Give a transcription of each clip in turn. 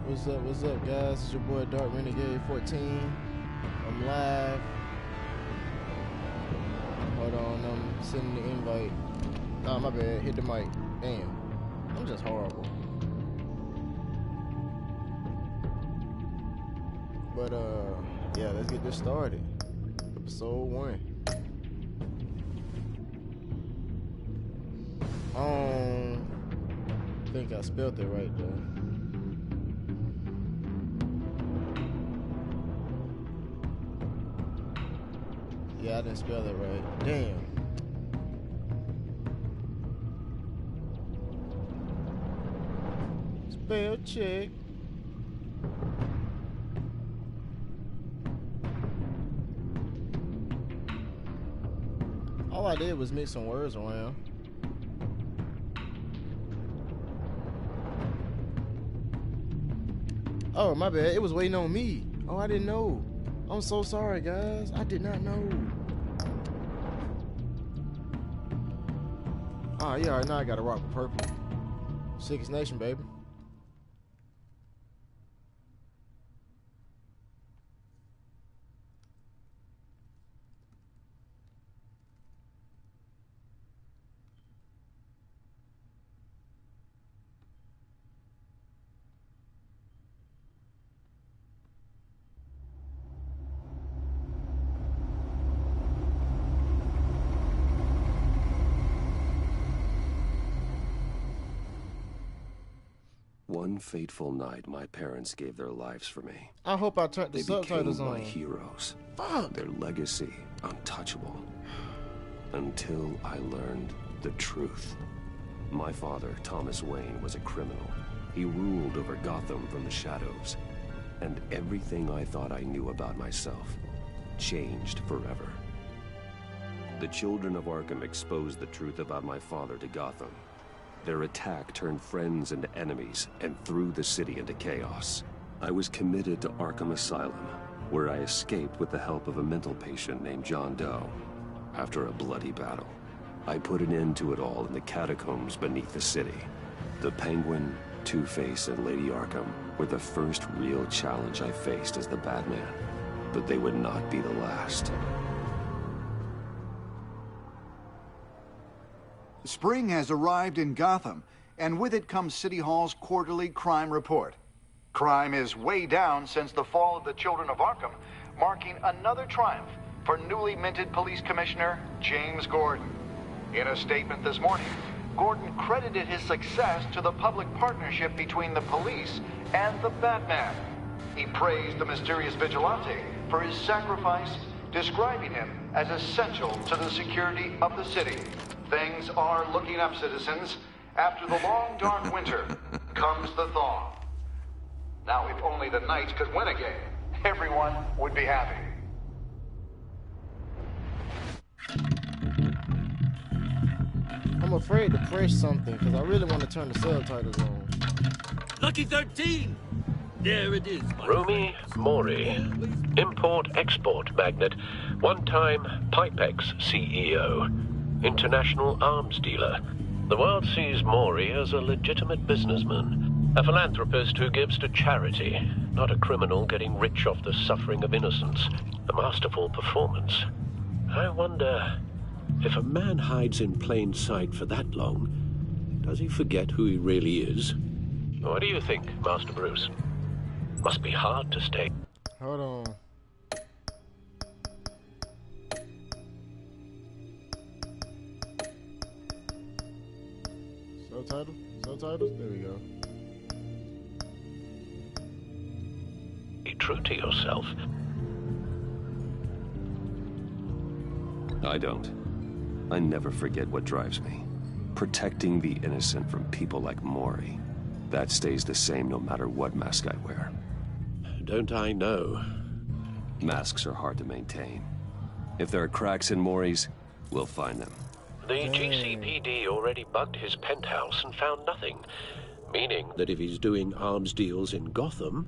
What's up, guys? It's your boy Dark Renegade 14. I'm live. Hold on, I'm sending the invite. Oh, my bad. Hit the mic. Damn. I'm just horrible. But, yeah, let's get this started. Episode 1. I think I spelled it right, though. Yeah, I didn't spell it right. Damn. Spell check. All I did was mix some words around. Oh, my bad. It was waiting on me. Oh, I didn't know. I'm so sorry, guys. I did not know. Oh, yeah, now I gotta rock with purple. Sickest nation, baby. One fateful night, my parents gave their lives for me. I hope I turned the They subtitles became on. my heroes. Fuck. Their legacy untouchable. Until I learned the truth. My father, Thomas Wayne, was a criminal. He ruled over Gotham from the shadows. And everything I thought I knew about myself changed forever. The children of Arkham exposed the truth about my father to Gotham. Their attack turned friends into enemies and threw the city into chaos. I was committed to Arkham Asylum, where I escaped with the help of a mental patient named John Doe. After a bloody battle, I put an end to it all in the catacombs beneath the city. The Penguin, Two-Face, and Lady Arkham were the first real challenge I faced as the Batman, but they would not be the last. Spring has arrived in Gotham, and with it comes City Hall's quarterly crime report. Crime is way down since the fall of the Children of Arkham, marking another triumph for newly minted Police Commissioner James Gordon. In a statement this morning, Gordon credited his success to the public partnership between the police and the Batman. He praised the mysterious vigilante for his sacrifice, describing him as essential to the security of the city. Things are looking up, citizens. After the long, dark winter comes the thaw. Now, if only the Knights could win a game, everyone would be happy. I'm afraid to press something because I really want to turn the subtitles on. Lucky 13! There it is. Rumi Mori, import-export magnate, one-time Pipex CEO, international arms dealer. The world sees Mori as a legitimate businessman, a philanthropist who gives to charity, not a criminal getting rich off the suffering of innocence. A masterful performance. I wonder, if a man hides in plain sight for that long, does he forget who he really is? What do you think, Master Bruce? Must be hard to stay. Hold on. Subtitles? There we go. Be true to yourself. I don't. I never forget what drives me. Protecting the innocent from people like Mori. That stays the same no matter what mask I wear. Don't I know? Masks are hard to maintain. If there are cracks in Mori's, we'll find them. The GCPD already bugged his penthouse and found nothing, meaning That if he's doing arms deals in Gotham,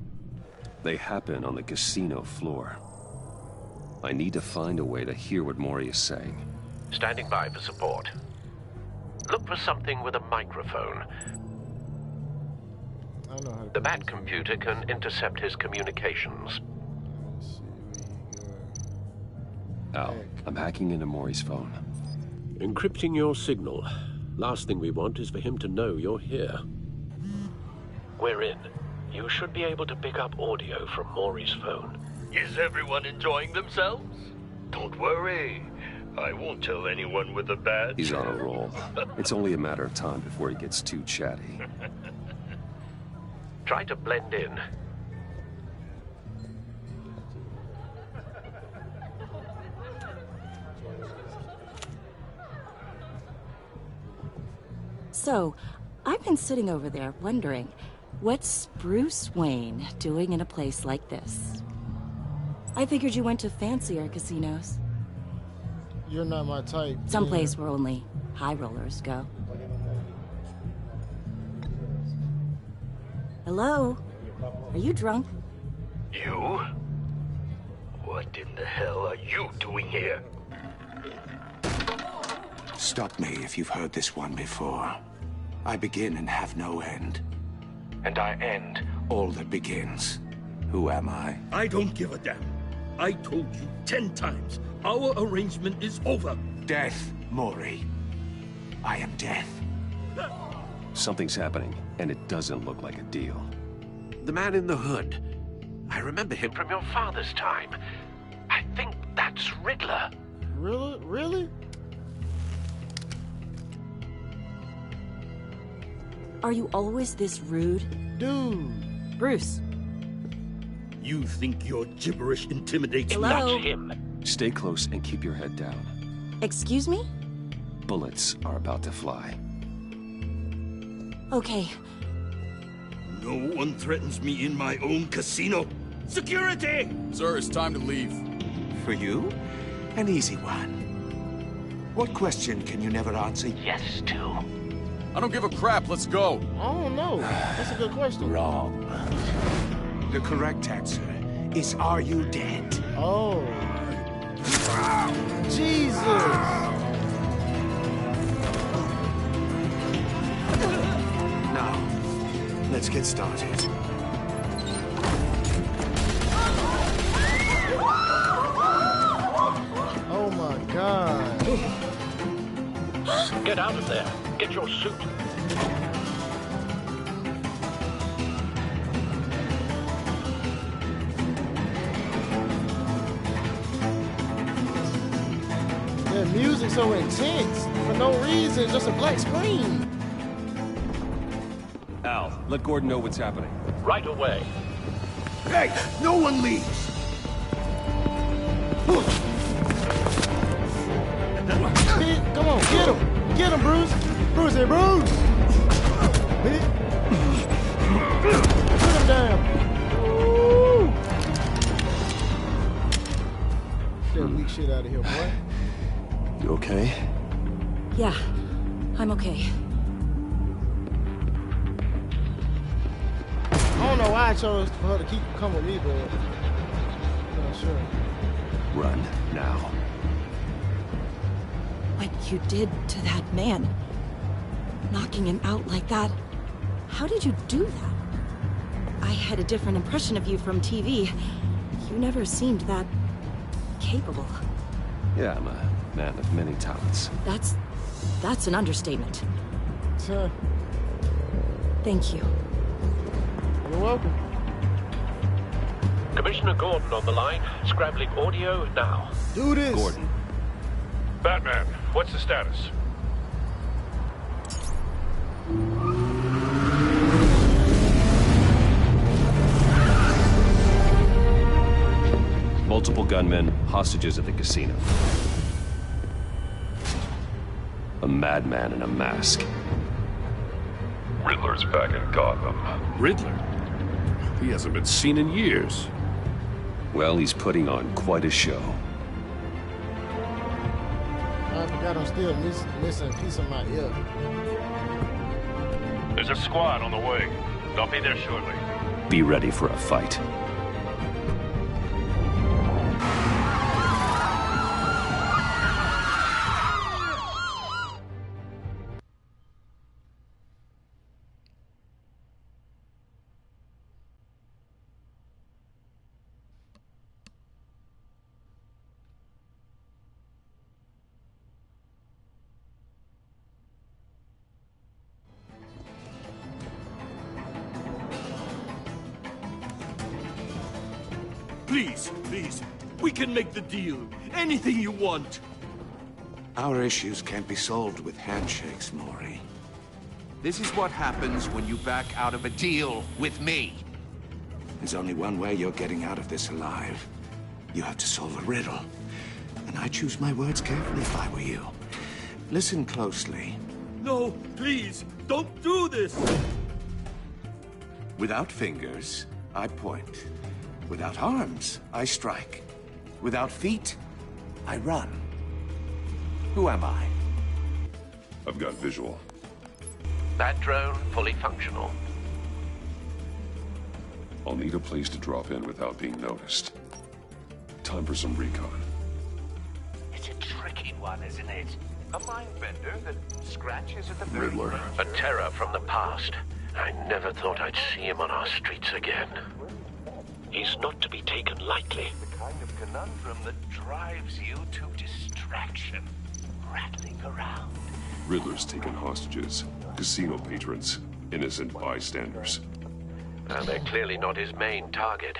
They happen on the casino floor. I need to find a way to hear what Mori is saying. standing by for support. Look for something with a microphone. I know how to The put Bat this in. computer can intercept his communications. Let's see where Al, I'm hacking into Maury's phone. Encrypting your signal. Last thing we want is for him to know you're here. We're in. You should be able to pick up audio from Maury's phone. Is everyone enjoying themselves? Don't worry. I won't tell anyone with a badge. He's on a roll. It's only a matter of time before he gets too chatty. Try to blend in. So, I've been sitting over there wondering, what's Bruce Wayne doing in a place like this? I figured you went to fancier casinos. You're not my type. Someplace where only high rollers go. Hello? Are you drunk? You? What in the hell are you doing here? Stop me if you've heard this one before. I begin and have no end. And I end all that begins. Who am I? I don't give a damn. I told you 10 times. Our arrangement is over. Death, Maury. I am death. Something's happening, and it doesn't look like a deal. The man in the hood. I remember him from your father's time. I think that's Riddler. Really? Really? Are you always this rude? Dude. Bruce. You think your gibberish intimidates me? Hello? That's him. Stay close and keep your head down. Excuse me? Bullets are about to fly. Okay. No one threatens me in my own casino. Security! Sir, it's time to leave. For you? An easy one. What question can you never answer? Yes, too. I don't give a crap. Let's go. I don't know. That's a good question. Wrong. The correct answer is, are you dead? Oh. Jesus. Now, let's get started. Oh my God. Get out of there. Get your suit. That music's so intense. For no reason, just a black screen. Al, let Gordon know what's happening. Right away. Hey, no one leaves! Come on, get him. Get him, Bruce. Bruce here, Bruce. Put him down. Woo. Get that weak shit out of here, boy. You okay? Yeah, I'm okay. I don't know why I chose for her to keep coming with me, but I'm not sure. Run, now. What you did to that man, knocking him out like that, how did you do that? I had a different impression of you from TV. You never seemed that capable. Yeah, I'm a man of many talents. That's an understatement. Huh. Thank you. You're welcome. Commissioner Gordon on the line. Scrambling audio now. Do this. Gordon. Batman, what's the status? Multiple gunmen, hostages at the casino. A madman in a mask. Riddler's back in Gotham. Riddler? He hasn't been seen in years. Well, he's putting on quite a show. I forgot I'm still missing a piece of my ear. There's a squad on the way. They'll be there shortly. Be ready for a fight. Please, please. We can make the deal. Anything you want. Our issues can't be solved with handshakes, Maury. This is what happens when you back out of a deal with me. There's only one way you're getting out of this alive. You have to solve a riddle. And I choose my words carefully if I were you. Listen closely. No, please, don't do this! Without fingers, I point. Without arms, I strike. Without feet, I run. Who am I? I've got visual. That drone fully functional. I'll need a place to drop in without being noticed. Time for some recon. It's a tricky one, isn't it? A mind bender that scratches at the very Riddler. A terror from the past. I never thought I'd see him on our streets again. He's not to be taken lightly. The kind of conundrum that drives you to distraction. Rattling around. Riddler's taken hostages. Casino patrons. Innocent bystanders. They're clearly not his main target.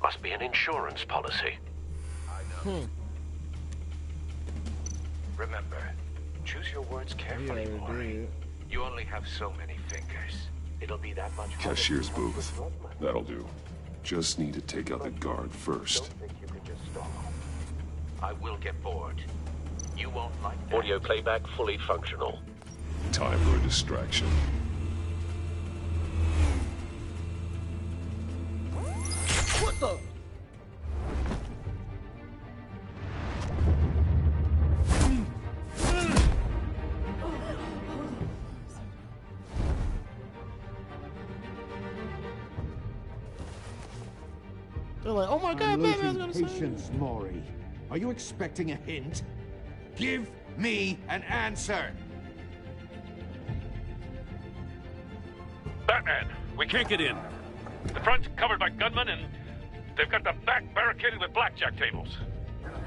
Must be an insurance policy. I know. Remember, choose your words carefully, Maury. You only have so many fingers. It'll be that much harder. Cashier's booth. That'll do. Just need to take out the guard first. Don't think you can just stall. I will get bored. You won't like that. Audio playback fully functional. Time for a distraction. What the? They're like, oh my God, Batman's gonna say Patience, Maury. Are you expecting a hint? Give me an answer! Batman! We can't get in. The front's covered by gunmen, and they've got the back barricaded with blackjack tables.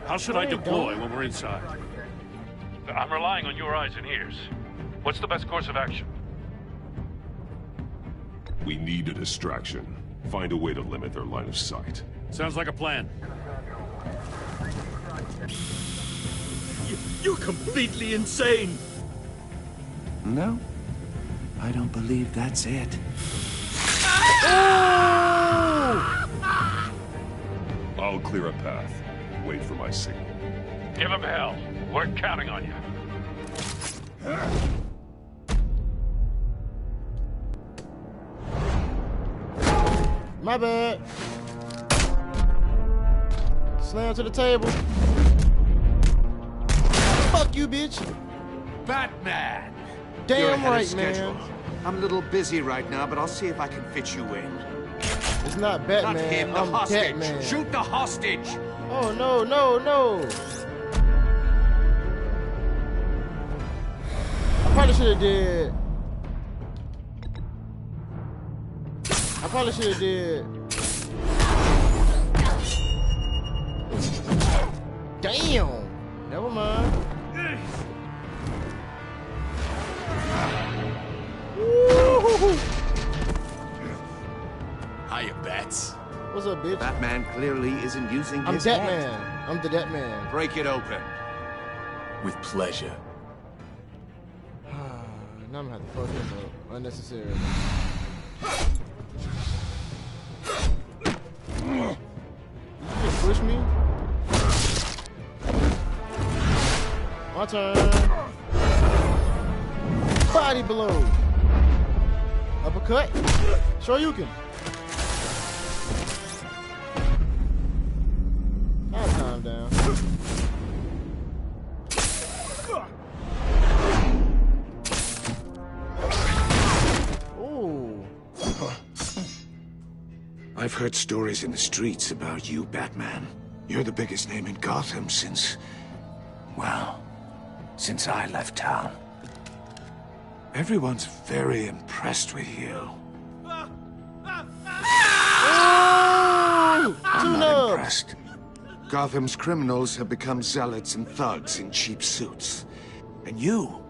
How should I deploy when we're inside? I'm relying on your eyes and ears. What's the best course of action? We need a distraction. Find a way to limit their line of sight. Sounds like a plan. You're completely insane! No, I don't believe that's it. I'll clear a path. Wait for my signal. Give him hell. We're counting on you. my bad. Slam to the table. Fuck you, bitch. Batman! Damn You're ahead of right, schedule. man. I'm a little busy right now, but I'll see if I can fit you in. It's not Batman. Not him, the I'm hostage. Batman. Shoot the hostage! Oh, no, no, no. I probably should have did. I probably should have did. Damn. Never mind. Woo-hoo-hoo. Hiya, Bats. What's up, bitch? Batman clearly isn't using I'm his that head. man. I'm the that man. Break it open. With pleasure. Now I'm gonna have to fuck him up. Unnecessary. You just push me? My turn. Body blow. Uppercut. Shoryuken. Now time down. Ooh. I've heard stories in the streets about you, Batman. You're the biggest name in Gotham since... well, since I left town. Everyone's very impressed with you. I'm not impressed. Gotham's criminals have become zealots and thugs in cheap suits. And you,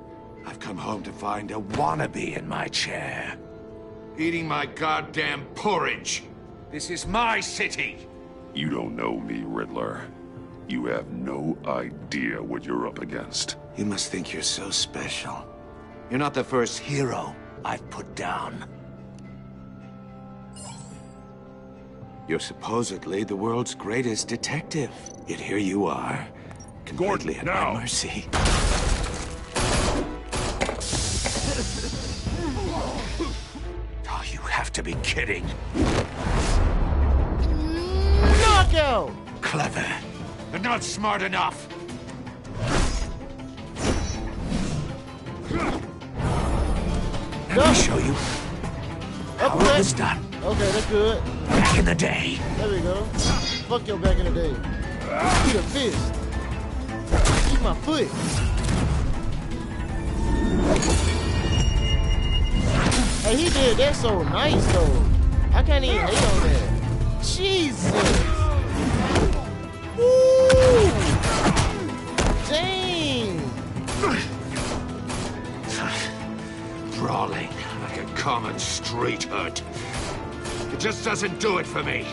I've come home to find a wannabe in my chair. Eating my goddamn porridge. This is my city. You don't know me, Riddler. You have no idea what you're up against. You must think you're so special. You're not the first hero I've put down. You're supposedly the world's greatest detective. Yet here you are, completely at my mercy. Oh, you have to be kidding. Knockout! Clever, but not smart enough. Let me show you how it was done. Okay, that's good. Back in the day. There we go. Fuck your back in the day. Eat a fist. Eat my foot. Hey, he did that so nice though. I can't even hate on that. Jesus. Woo! Dang. Brawling like a common street hood. It just doesn't do it for me.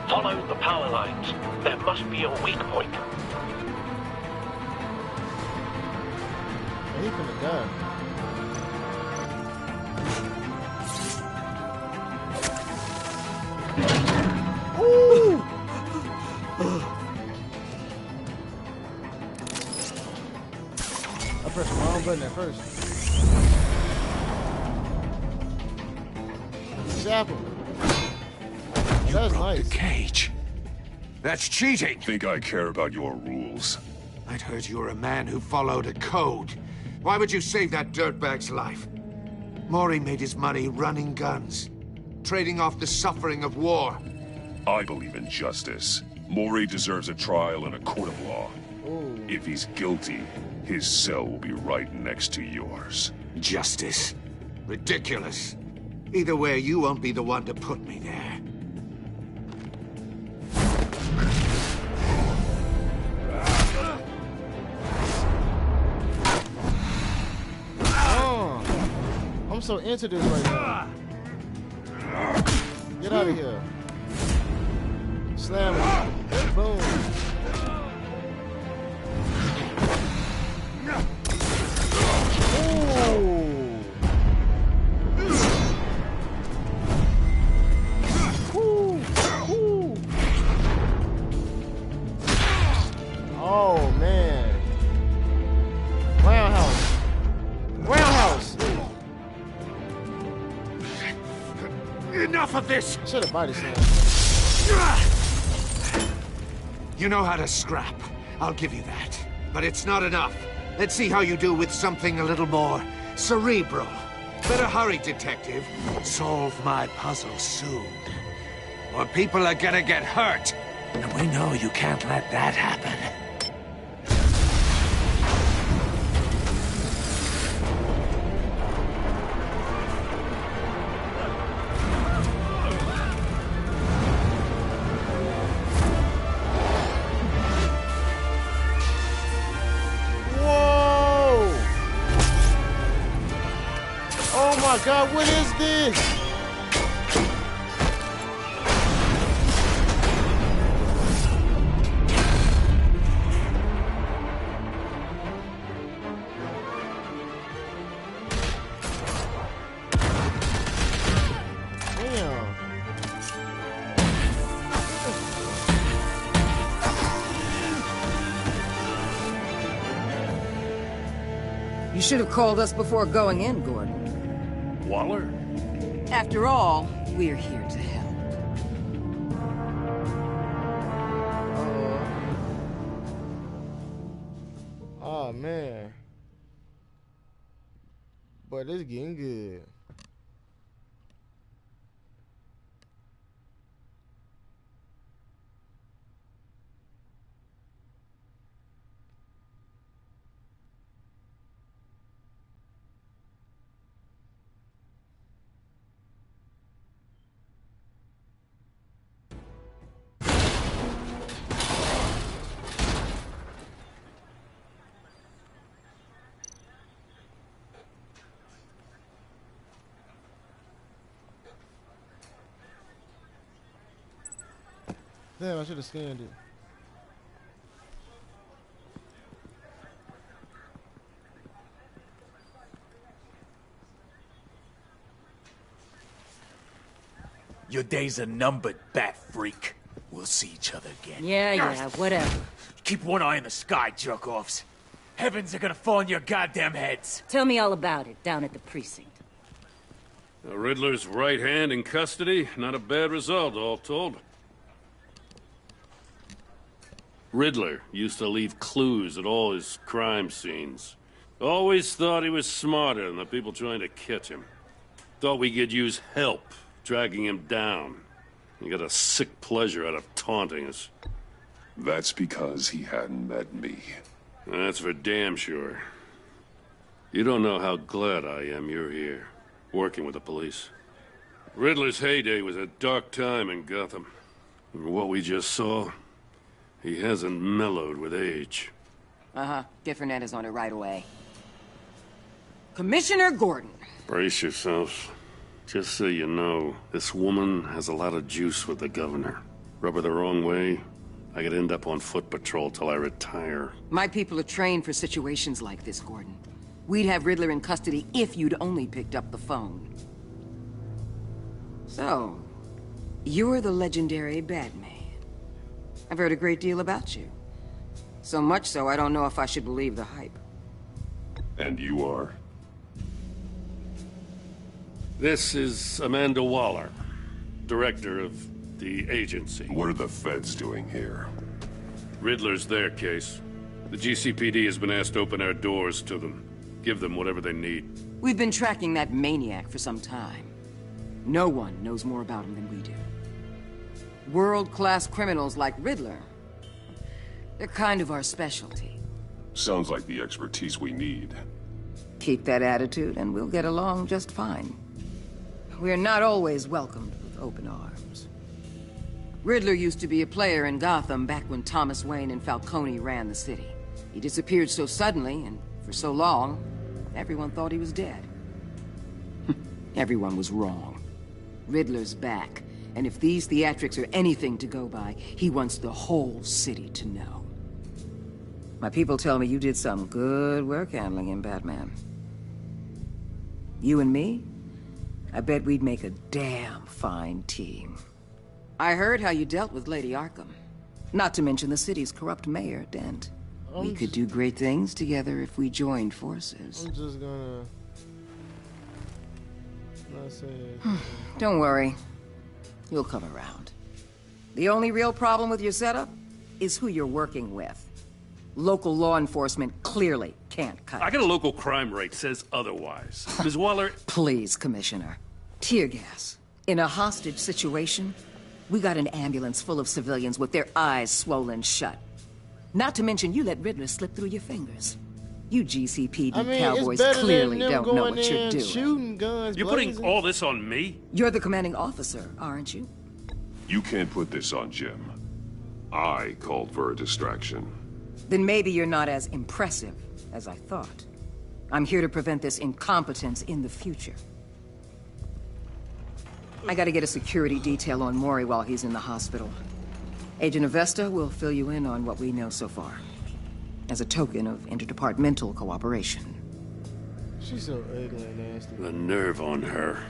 Follow the power lines. There must be a weak point. He finna die. Ooh! I pressed the wrong button at first. Zap him. That was nice. The cage. That's cheating. Think I care about your rules? I'd heard you were a man who followed a code. Why would you save that dirtbag's life? Maury made his money running guns, trading off the suffering of war. I believe in justice. Maury deserves a trial in a court of law. Ooh. If he's guilty, his cell will be right next to yours. Justice? Ridiculous. Either way, you won't be the one to put me there. I'm so into this right now. Get out of here. Slam him. Boom. Ooh. Ooh. Oh, man. Roundhouse. Roundhouse. Enough of this! Should have body slammed. You know how to scrap. I'll give you that. But it's not enough. Let's see how you do with something a little more cerebral. Better hurry, detective. Solve my puzzle soon. Or people are gonna get hurt. And we know you can't let that happen. Oh my God, what is this? Damn. You should have called us before going in, Gordon. Waller? After all, we're here to help. Oh man. But it's getting good. Damn, I should have scanned it. Your days are numbered, bat freak. We'll see each other again. Yeah, whatever. Keep one eye in the sky, jerk-offs. Heavens are gonna fall on your goddamn heads. Tell me all about it down at the precinct. The Riddler's right hand in custody. Not a bad result, all told. Riddler used to leave clues at all his crime scenes. Always thought he was smarter than the people trying to catch him. Thought we could use help dragging him down. He got a sick pleasure out of taunting us. That's because he hadn't met me. That's for damn sure. You don't know how glad I am you're here, working with the police. Riddler's heyday was a dark time in Gotham. And what we just saw, he hasn't mellowed with age. Uh-huh. Get Fernandez on it right away. Commissioner Gordon. Brace yourselves. Just so you know, this woman has a lot of juice with the governor. Rub her the wrong way, I could end up on foot patrol till I retire. My people are trained for situations like this, Gordon. We'd have Riddler in custody if you'd only picked up the phone. So, you're the legendary Batman. I've heard a great deal about you. So much so, I don't know if I should believe the hype. And you are? This is Amanda Waller, director of the agency. What are the feds doing here? Riddler's their case. The GCPD has been asked to open our doors to them. Give them whatever they need. We've been tracking that maniac for some time. No one knows more about him than we do. World-class criminals like Riddler. They're kind of our specialty. Sounds like the expertise we need. Keep that attitude and we'll get along just fine. We're not always welcomed with open arms. Riddler used to be a player in Gotham back when Thomas Wayne and Falcone ran the city. He disappeared so suddenly and for so long, everyone thought he was dead. Everyone was wrong. Riddler's back, and if these theatrics are anything to go by, he wants the whole city to know. My people tell me you did some good work handling him, Batman. You and me? I bet we'd make a damn fine team. I heard how you dealt with Lady Arkham. Not to mention the city's corrupt mayor, Dent. We could do great things together if we joined forces. I'm just gonna... not say it. Don't worry. You'll come around. The only real problem with your setup is who you're working with. Local law enforcement clearly can't cut it. I got a local crime rate says otherwise. Ms. Waller... Please, Commissioner. Tear gas. In a hostage situation, we got an ambulance full of civilians with their eyes swollen shut. Not to mention you let Riddler slip through your fingers. You GCPD cowboys clearly don't know what you're doing. Shooting guns, you're putting all this on me? You're the commanding officer, aren't you? You can't put this on Jim. I called for a distraction. Then maybe you're not as impressive as I thought. I'm here to prevent this incompetence in the future. I gotta get a security detail on Mori while he's in the hospital. Agent Avesta will fill you in on what we know so far, as a token of interdepartmental cooperation. She's so ugly and nasty. The nerve on her.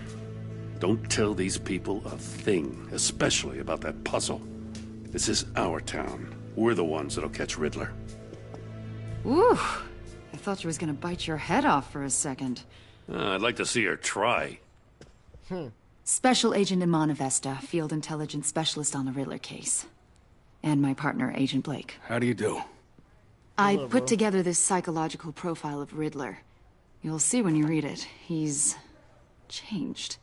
Don't tell these people a thing, especially about that puzzle. This is our town. We're the ones that'll catch Riddler. Ooh, I thought you was gonna bite your head off for a second. I'd like to see her try. Special Agent Iman Avesta, Field Intelligence Specialist on the Riddler case. And my partner, Agent Blake. How do you do? I put together this psychological profile of Riddler. You'll see when you read it. He's... changed.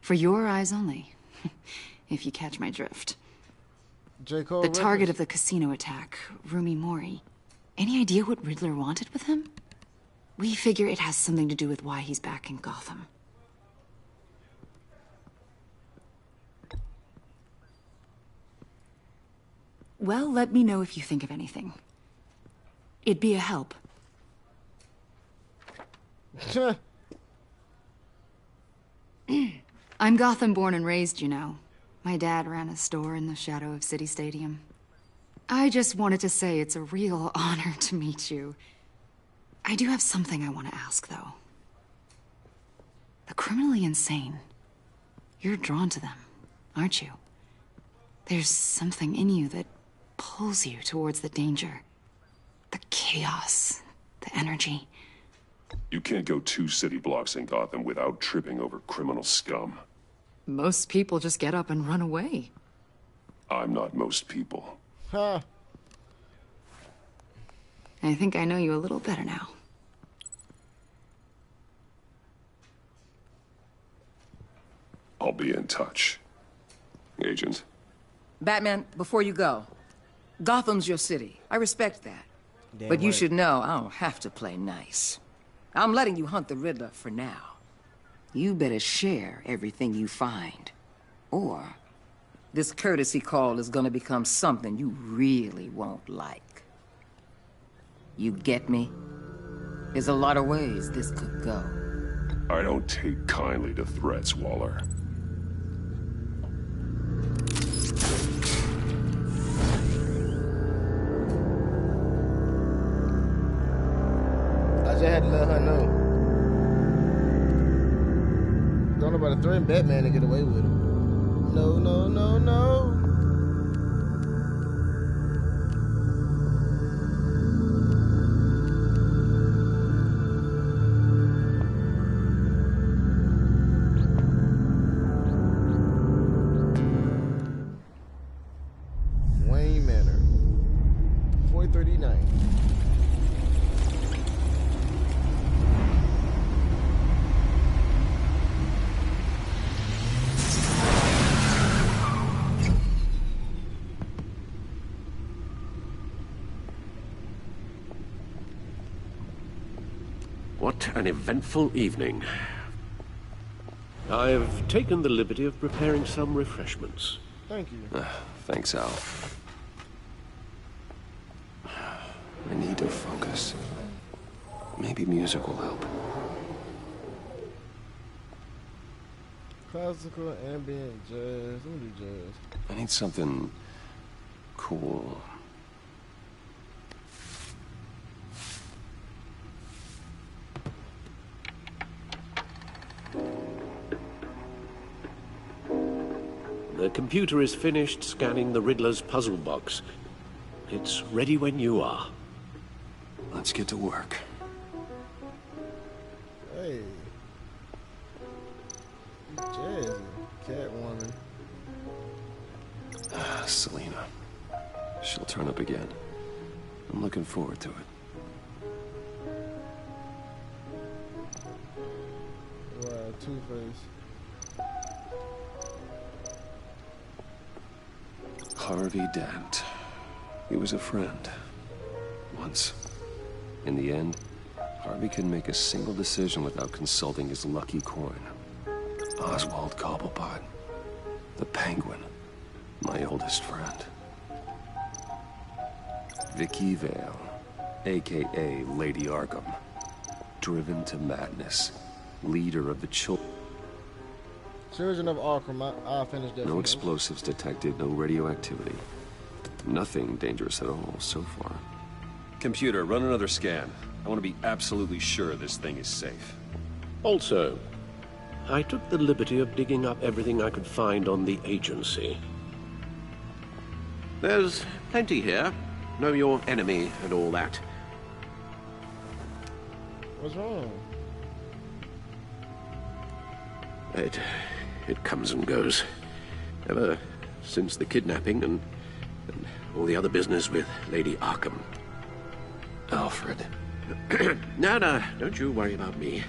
For your eyes only. If you catch my drift. The target of the casino attack, Rumi Mori. Any idea what Riddler wanted with him? We figure it has something to do with why he's back in Gotham. Well, let me know if you think of anything. It'd be a help. I'm Gotham born and raised, you know. My dad ran a store in the shadow of City Stadium. I just wanted to say it's a real honor to meet you. I do have something I want to ask, though. The criminally insane. You're drawn to them, aren't you? There's something in you that pulls you towards the danger. The chaos, the energy. You can't go 2 city blocks in Gotham without tripping over criminal scum. Most people just get up and run away. I'm not most people. Huh. I think I know you a little better now. I'll be in touch. Agent. Batman, before you go, Gotham's your city. I respect that. Damn but you right. should know I don't have to play nice. I'm letting you hunt the Riddler for now. You better share everything you find. Or this courtesy call is gonna become something you really won't like. You get me? There's a lot of ways this could go. I don't take kindly to threats, Waller. I just had to let her know. Don't nobody threaten Batman to get away with him. No, no, no, no. Wayne Manor, 439. What an eventful evening. I've taken the liberty of preparing some refreshments. Thank you. Thanks, Al. I need to focus. Maybe music will help. Classical, ambient, jazz. Let me do jazz. I need something cool. The computer is finished scanning the Riddler's puzzle box. It's ready when you are. Let's get to work. Hey. Jazzy. Catwoman. Selena. She'll turn up again. I'm looking forward to it. Wow, Two-Face. Harvey Dent. He was a friend. Once. In the end, Harvey couldn't make a single decision without consulting his lucky coin. Oswald Cobblepot. The Penguin. My oldest friend. Vicky Vale. A.K.A. Lady Arkham. Driven to madness. Leader of the children. Children of Arkham, I finished that. No explosives detected, no radioactivity. Nothing dangerous at all so far. Computer, run another scan. I want to be absolutely sure this thing is safe. Also, I took the liberty of digging up everything I could find on the agency. There's plenty here. Know your enemy and all that. What's wrong? It comes and goes. Ever since the kidnapping and all the other business with Lady Arkham. Alfred. No, don't you worry about me.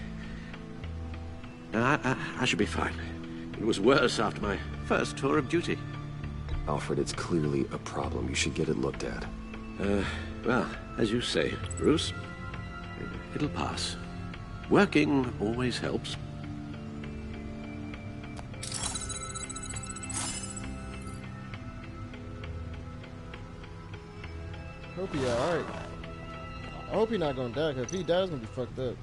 I should be fine. It was worse after my first tour of duty. Alfred, it's clearly a problem. You should get it looked at. Well, as you say, Bruce, it'll pass. Working always helps. Hope he alright. I hope he's not gonna die, because if he dies, he's gonna be fucked up.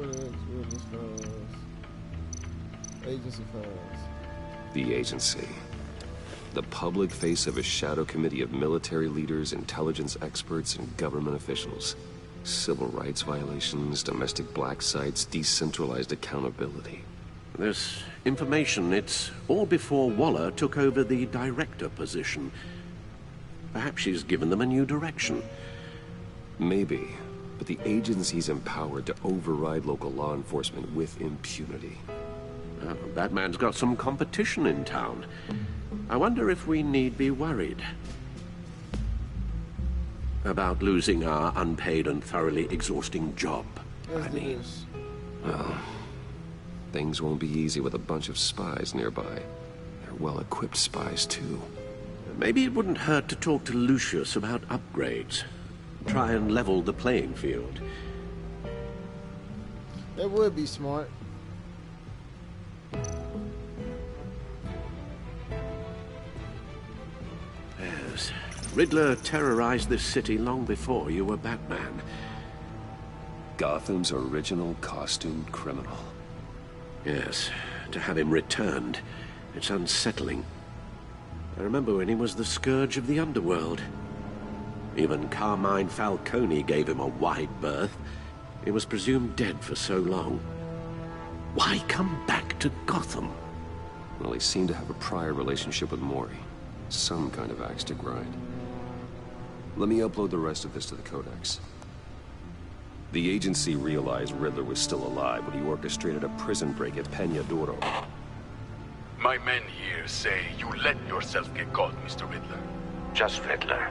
Codex, Witness files. Agency files. The agency. The public face of a shadow committee of military leaders, intelligence experts, and government officials. Civil rights violations, domestic black sites, decentralized accountability. This information, it's all before Waller took over the director position. Perhaps she's given them a new direction. Maybe, but the agency's empowered to override local law enforcement with impunity. Batman's got some competition in town. I wonder if we need be worried about losing our unpaid and thoroughly exhausting job. Well, things won't be easy with a bunch of spies nearby. They're well-equipped spies, too. Maybe it wouldn't hurt to talk to Lucius about upgrades. Try and level the playing field. That would be smart. Yes. Riddler terrorized this city long before you were Batman. Gotham's original costumed criminal. Yes. To have him returned, it's unsettling. I remember when he was the scourge of the underworld. Even Carmine Falcone gave him a wide berth. He was presumed dead for so long. Why come back to Gotham? Well, he seemed to have a prior relationship with Mori. Some kind of axe to grind. Let me upload the rest of this to the Codex. The agency realized Riddler was still alive when he orchestrated a prison break at Peña Duro. My men here say you let yourself get caught, Mr. Riddler. Just Riddler.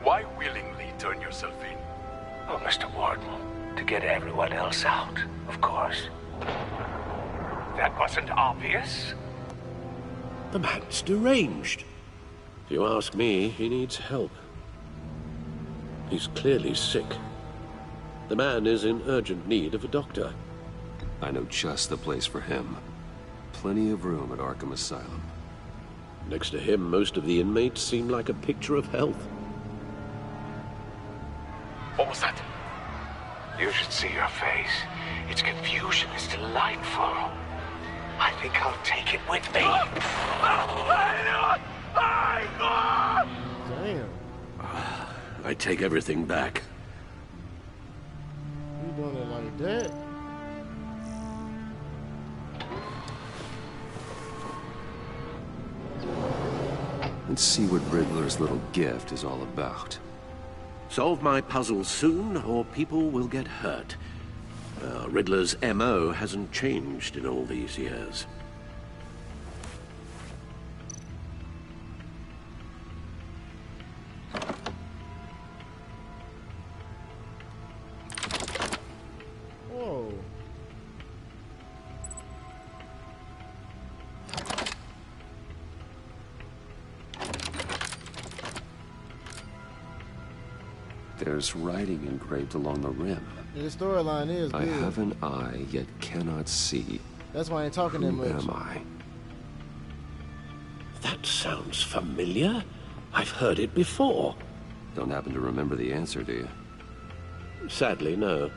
Why willingly turn yourself in? Oh, Mr. Warden, to get everyone else out, of course. That wasn't obvious? The man's deranged. If you ask me, he needs help. He's clearly sick. The man is in urgent need of a doctor. I know just the place for him. Plenty of room at Arkham Asylum. Next to him, most of the inmates seem like a picture of health. What was that? You should see your face. Its confusion is delightful. I think I'll take it with me. Damn. I take everything back. You doing it like that? Let's see what Riddler's little gift is all about. Solve my puzzle soon, or people will get hurt. Riddler's M.O. hasn't changed in all these years. Whoa. There's writing engraved along the rim. Yeah, the storyline is good. I have an eye, yet cannot see. That's why I ain't talking that much. Who am I? That sounds familiar. I've heard it before. Don't happen to remember the answer, do you? Sadly, no.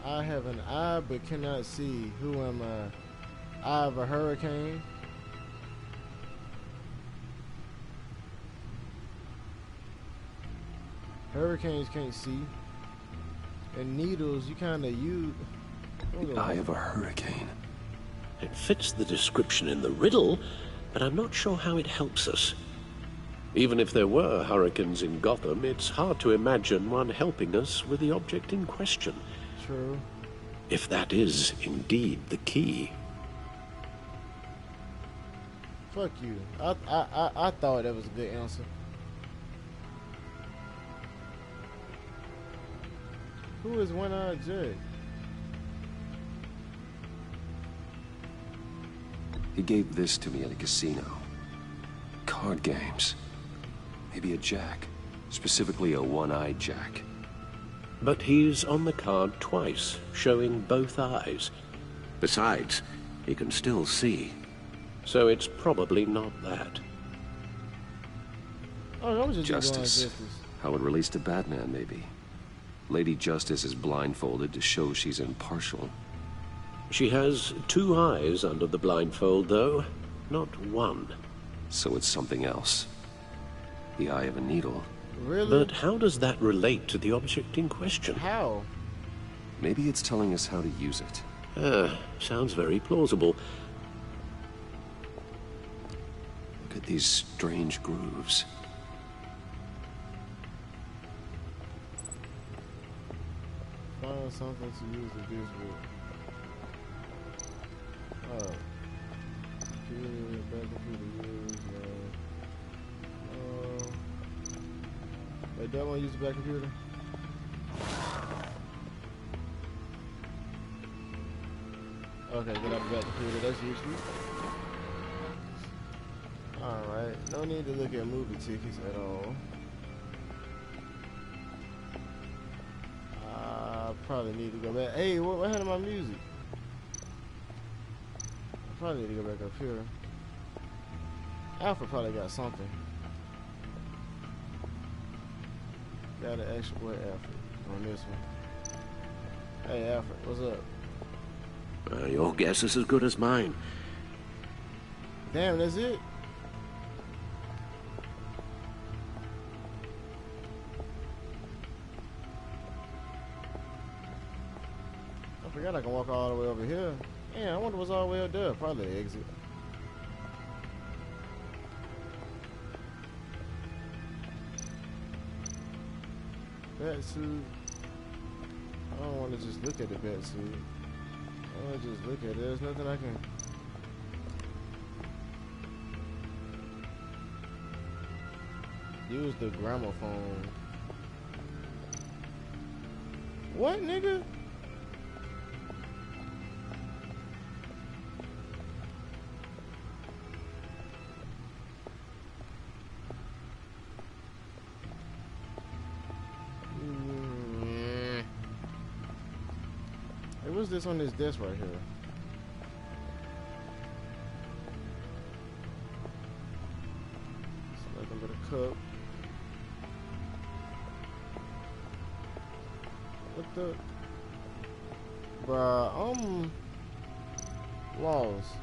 I have an eye but cannot see. Who am I? Eye of a hurricane. Hurricanes can't see. And needles, you kind of use. The eye of a hurricane. It fits the description in the riddle, but I'm not sure how it helps us. Even if there were hurricanes in Gotham, it's hard to imagine one helping us with the object in question. True. If that is indeed the key. Fuck you. I thought that was a good answer. Who is One-Eyed Jay? He gave this to me at a casino. Card games. Maybe a jack. Specifically a one-eyed jack. But he's on the card twice, showing both eyes. Besides, he can still see. So it's probably not that. Oh, I was just Justice. How it relates to Batman, maybe. Lady Justice is blindfolded to show she's impartial. She has 2 eyes under the blindfold, though, not 1. So it's something else. The eye of a needle. Really? But how does that relate to the object in question? How? Maybe it's telling us how to use it. Sounds very plausible. Look at these strange grooves. Find something to use the beast with. Computer, back computer use, wait, do I want to use the back computer? Okay, get out the back computer, that's useful. Alright, no need to look at movie tickets at all. I probably need to go back. Hey, what happened to my music? I probably need to go back up here. Alfred probably got something. Got an extra way, Alfred, on this one. Hey, Alfred, what's up? Your guess is as good as mine. Damn, that's it? I forgot I can walk all the way over here. Yeah, I wonder what's all the way up there. Probably the exit. Bat suit. I don't want to just look at the bat suit. I want to just look at it. There's nothing I can. Use the gramophone. What, nigga? Hey, what's this on this desk right here? It's nothing but a cup. What the? Bruh, I'm lost.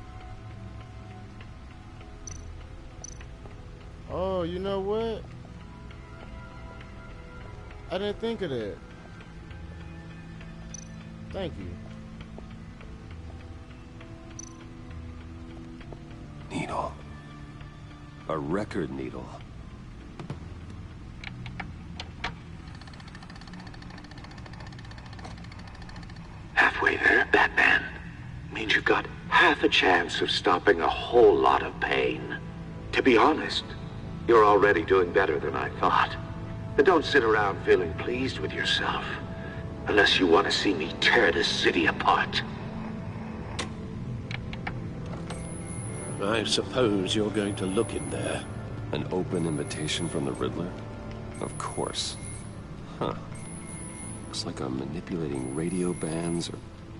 Oh, you know what? I didn't think of that. Thank you. Needle. A record needle. Halfway there, Batman. Means you've got half a chance of stopping a whole lot of pain. To be honest, you're already doing better than I thought. But don't sit around feeling pleased with yourself. Unless you want to see me tear this city apart. I suppose you're going to look in there. An open invitation from the Riddler? Of course. Huh. Looks like I'm manipulating radio bands or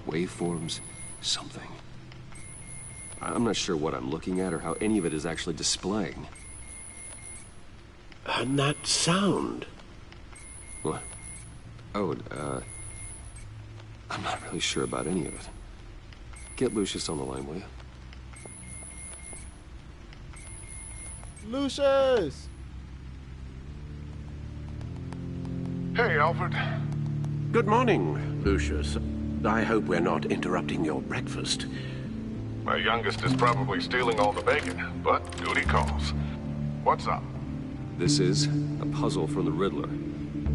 waveforms. Something. I'm not sure what I'm looking at or how any of it is actually displaying. And that sound. What? Oh, I'm not really sure about any of it. Get Lucius on the line, will you? Lucius! Hey, Alfred. Good morning, Lucius. I hope we're not interrupting your breakfast. My youngest is probably stealing all the bacon, but duty calls. What's up? This is a puzzle from the Riddler.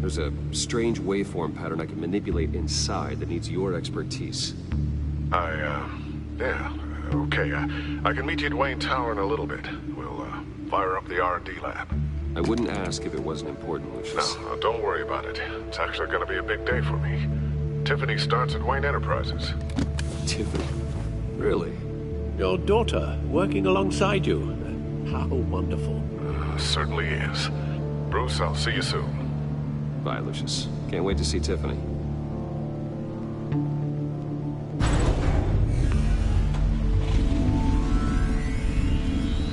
There's a strange waveform pattern I can manipulate inside that needs your expertise. Yeah, okay. I can meet you at Wayne Tower in a little bit. We'll, fire up the R&D lab. I wouldn't ask if it wasn't important, Lucius. No, don't worry about it. It's actually gonna be a big day for me. Tiffany starts at Wayne Enterprises. Tiffany? Really? Your daughter, working alongside you. How wonderful. Certainly is. Bruce, I'll see you soon. Bye, Lucius. Can't wait to see Tiffany.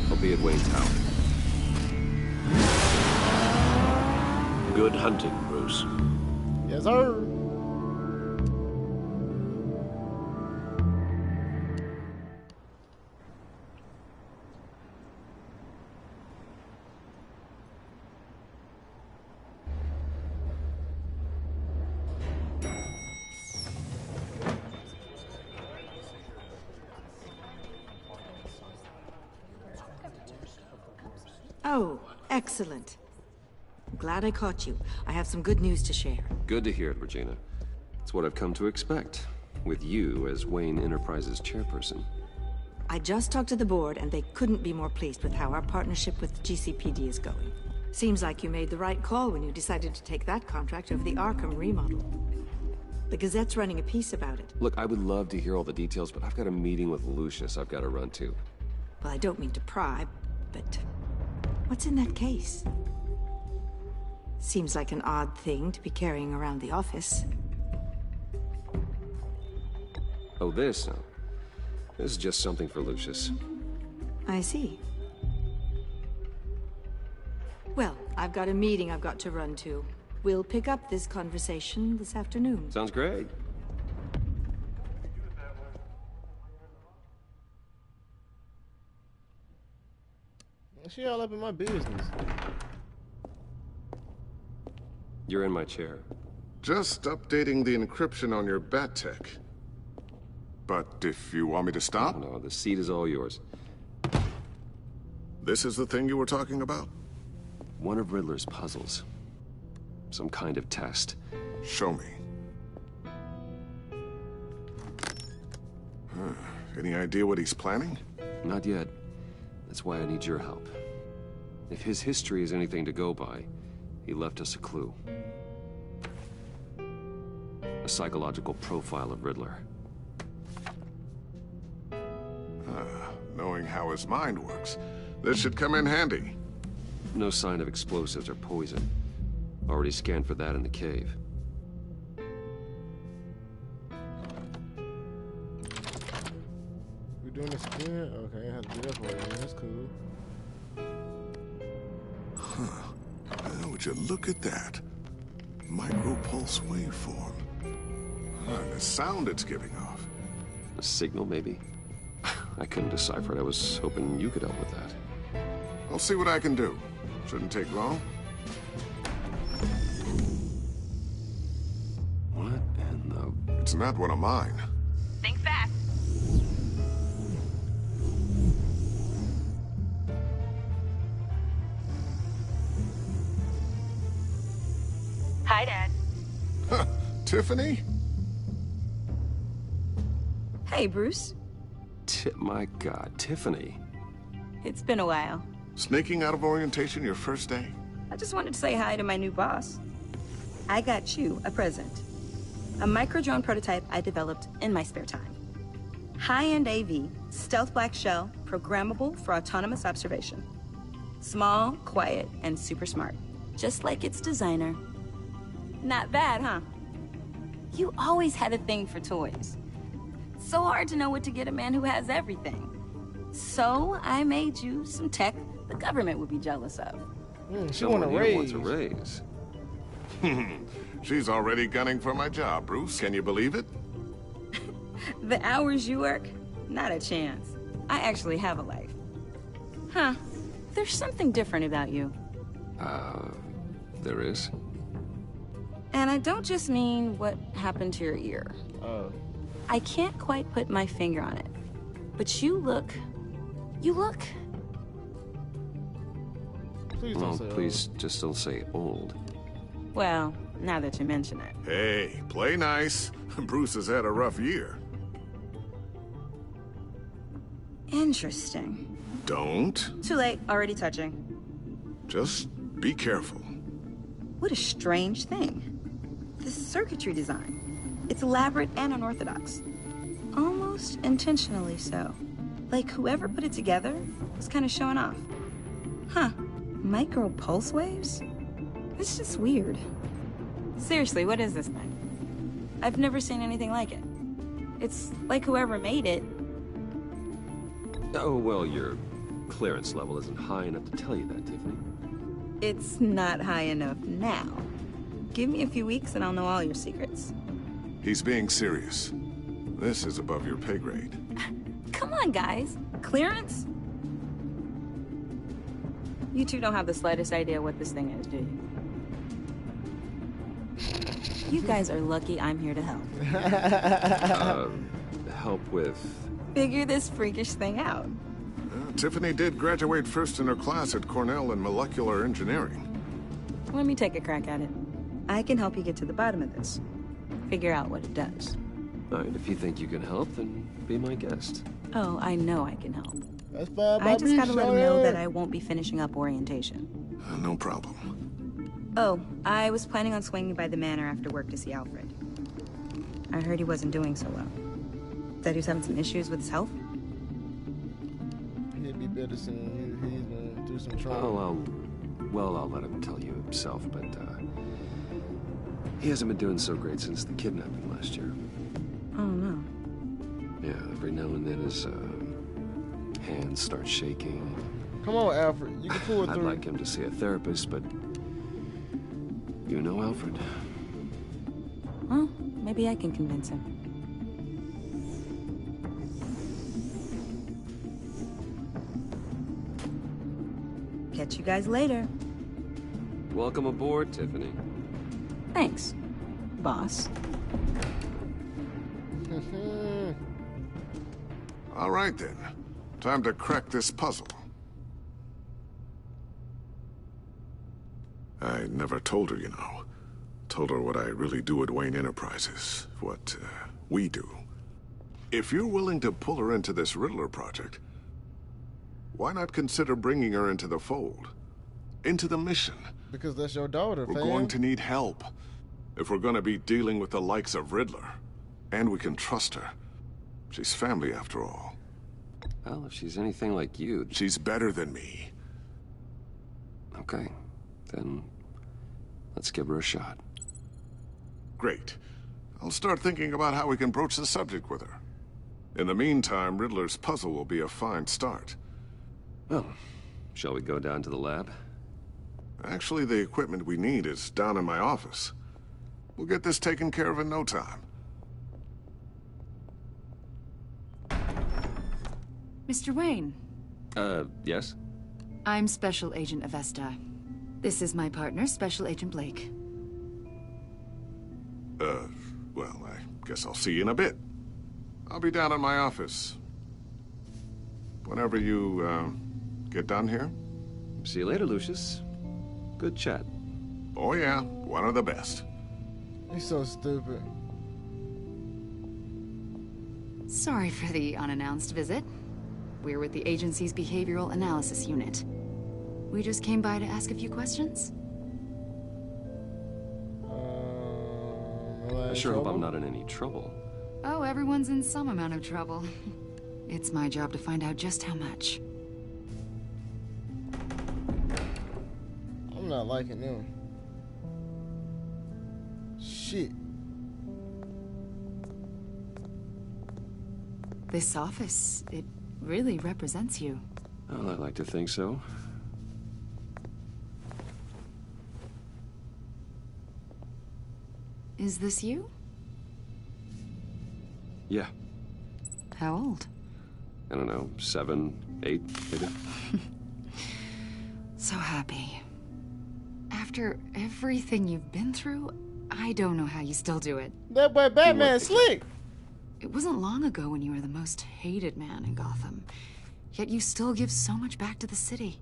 I'll be at Wayne Tower. Good hunting, Bruce. Yes, sir. Oh, excellent. I'm glad I caught you. I have some good news to share. Good to hear it, Regina. It's what I've come to expect, with you as Wayne Enterprises chairperson. I just talked to the board, and they couldn't be more pleased with how our partnership with GCPD is going. Seems like you made the right call when you decided to take that contract over the Arkham remodel. The Gazette's running a piece about it. Look, I would love to hear all the details, but I've got a meeting with Lucius I've got to run to. Well, I don't mean to pry, but what's in that case? Seems like an odd thing to be carrying around the office. Oh, this? No. This is just something for Lucius. I see. Well, I've got a meeting I've got to run to. We'll pick up this conversation this afternoon. Sounds great. She all up in my business. You're in my chair. Just updating the encryption on your bat tech. But if you want me to stop? No, the seat is all yours. This is the thing you were talking about? One of Riddler's puzzles. Some kind of test. Show me. Any idea what he's planning? Not yet. That's why I need your help. If his history is anything to go by, he left us a clue. A psychological profile of Riddler. Knowing how his mind works, this should come in handy. No sign of explosives or poison. Already scanned for that in the cave. We're doing this again? Okay, I have to do that for you. That's cool. Huh. Would you look at that? Micro-pulse waveform. And the sound it's giving off. A signal, maybe? I couldn't decipher it. I was hoping you could help with that. I'll see what I can do. Shouldn't take long. What in the... It's not one of mine. Think fast. Hi, Dad. Huh. Tiffany? Hey, Bruce. My God, Tiffany. It's been a while. Sneaking out of orientation your first day? I just wanted to say hi to my new boss. I got you a present. A micro-drone prototype I developed in my spare time. High-end AV, stealth black shell, programmable for autonomous observation. Small, quiet, and super smart. Just like its designer. Not bad, huh? You always had a thing for toys. So hard to know what to get a man who has everything. So I made you some tech the government would be jealous of. She wants a raise. She's already gunning for my job, Bruce. Can you believe it? The hours you work? Not a chance. I actually have a life. Huh. There's something different about you. There is? And I don't just mean what happened to your ear. Oh. I can't quite put my finger on it. But you look... Please don't say please just don't say old. Well, now that you mention it. Hey, play nice. Bruce has had a rough year. Interesting. Don't. Too late, already touching. Just be careful. What a strange thing. The circuitry design. It's elaborate and unorthodox. Almost intentionally so. Like whoever put it together was kind of showing off. Huh. Micro pulse waves? It's just weird. Seriously, what is this thing? I've never seen anything like it. It's like whoever made it. Oh, well, your clearance level isn't high enough to tell you that, Tiffany. It's not high enough now. Give me a few weeks and I'll know all your secrets. He's being serious. This is above your pay grade. Come on, guys. Clearance? You two don't have the slightest idea what this thing is, do you? You guys are lucky I'm here to help. Help with... Figure this freakish thing out. Tiffany did graduate first in her class at Cornell in molecular engineering. Let me take a crack at it. I can help you get to the bottom of this. Figure out what it does. All right, if you think you can help, then be my guest. Oh, I know I can help. That's fine by I just me, gotta let him know shawty. that I won't be finishing up orientation. No problem. Oh, I was planning on swinging by the Manor after work to see Alfred. I heard he wasn't doing so well. That he was having some issues with his health? He'd be better seeing you. He's been through some trauma. Oh, I'll let him tell you himself, but, he hasn't been doing so great since the kidnapping last year. Oh, no. Yeah, every now and then his, hands start shaking. Come on, Alfred. You can pull it I'd through. like him to see a therapist, but... You know Alfred? Well, maybe I can convince him. Catch you guys later. Welcome aboard, Tiffany. Thanks, boss. All right, then. Time to crack this puzzle. I never told her, you know. Told her what I really do at Wayne Enterprises. What, we do. If you're willing to pull her into this Riddler project, why not consider bringing her into the fold? Into the mission? Because that's your daughter, We're fam. going to need help. If we're going to be dealing with the likes of Riddler. And we can trust her. She's family, after all. Well, if she's anything like you... She's better than me. Okay. Then... let's give her a shot. Great. I'll start thinking about how we can broach the subject with her. In the meantime, Riddler's puzzle will be a fine start. Well, shall we go down to the lab? Actually, the equipment we need is down in my office. We'll get this taken care of in no time. Mr. Wayne. Yes? I'm Special Agent Avesta. This is my partner, Special Agent Blake. Well, I guess I'll see you in a bit. I'll be down in my office. Whenever you, get done here. See you later, Lucius. Good chat. Oh yeah, one of the best. He's so stupid. Sorry for the unannounced visit. We're with the agency's behavioral analysis unit. We just came by to ask a few questions. I sure hope I'm not in any trouble. Oh, everyone's in some amount of trouble. It's my job to find out just how much. I'm not liking them. Shit. This office, it really represents you. Well, I'd like to think so. Is this you? Yeah. How old? I don't know, 7, 8, maybe? So happy. After everything you've been through, I don't know how you still do it. That boy Batman slick! It wasn't long ago when you were the most hated man in Gotham. Yet you still give so much back to the city.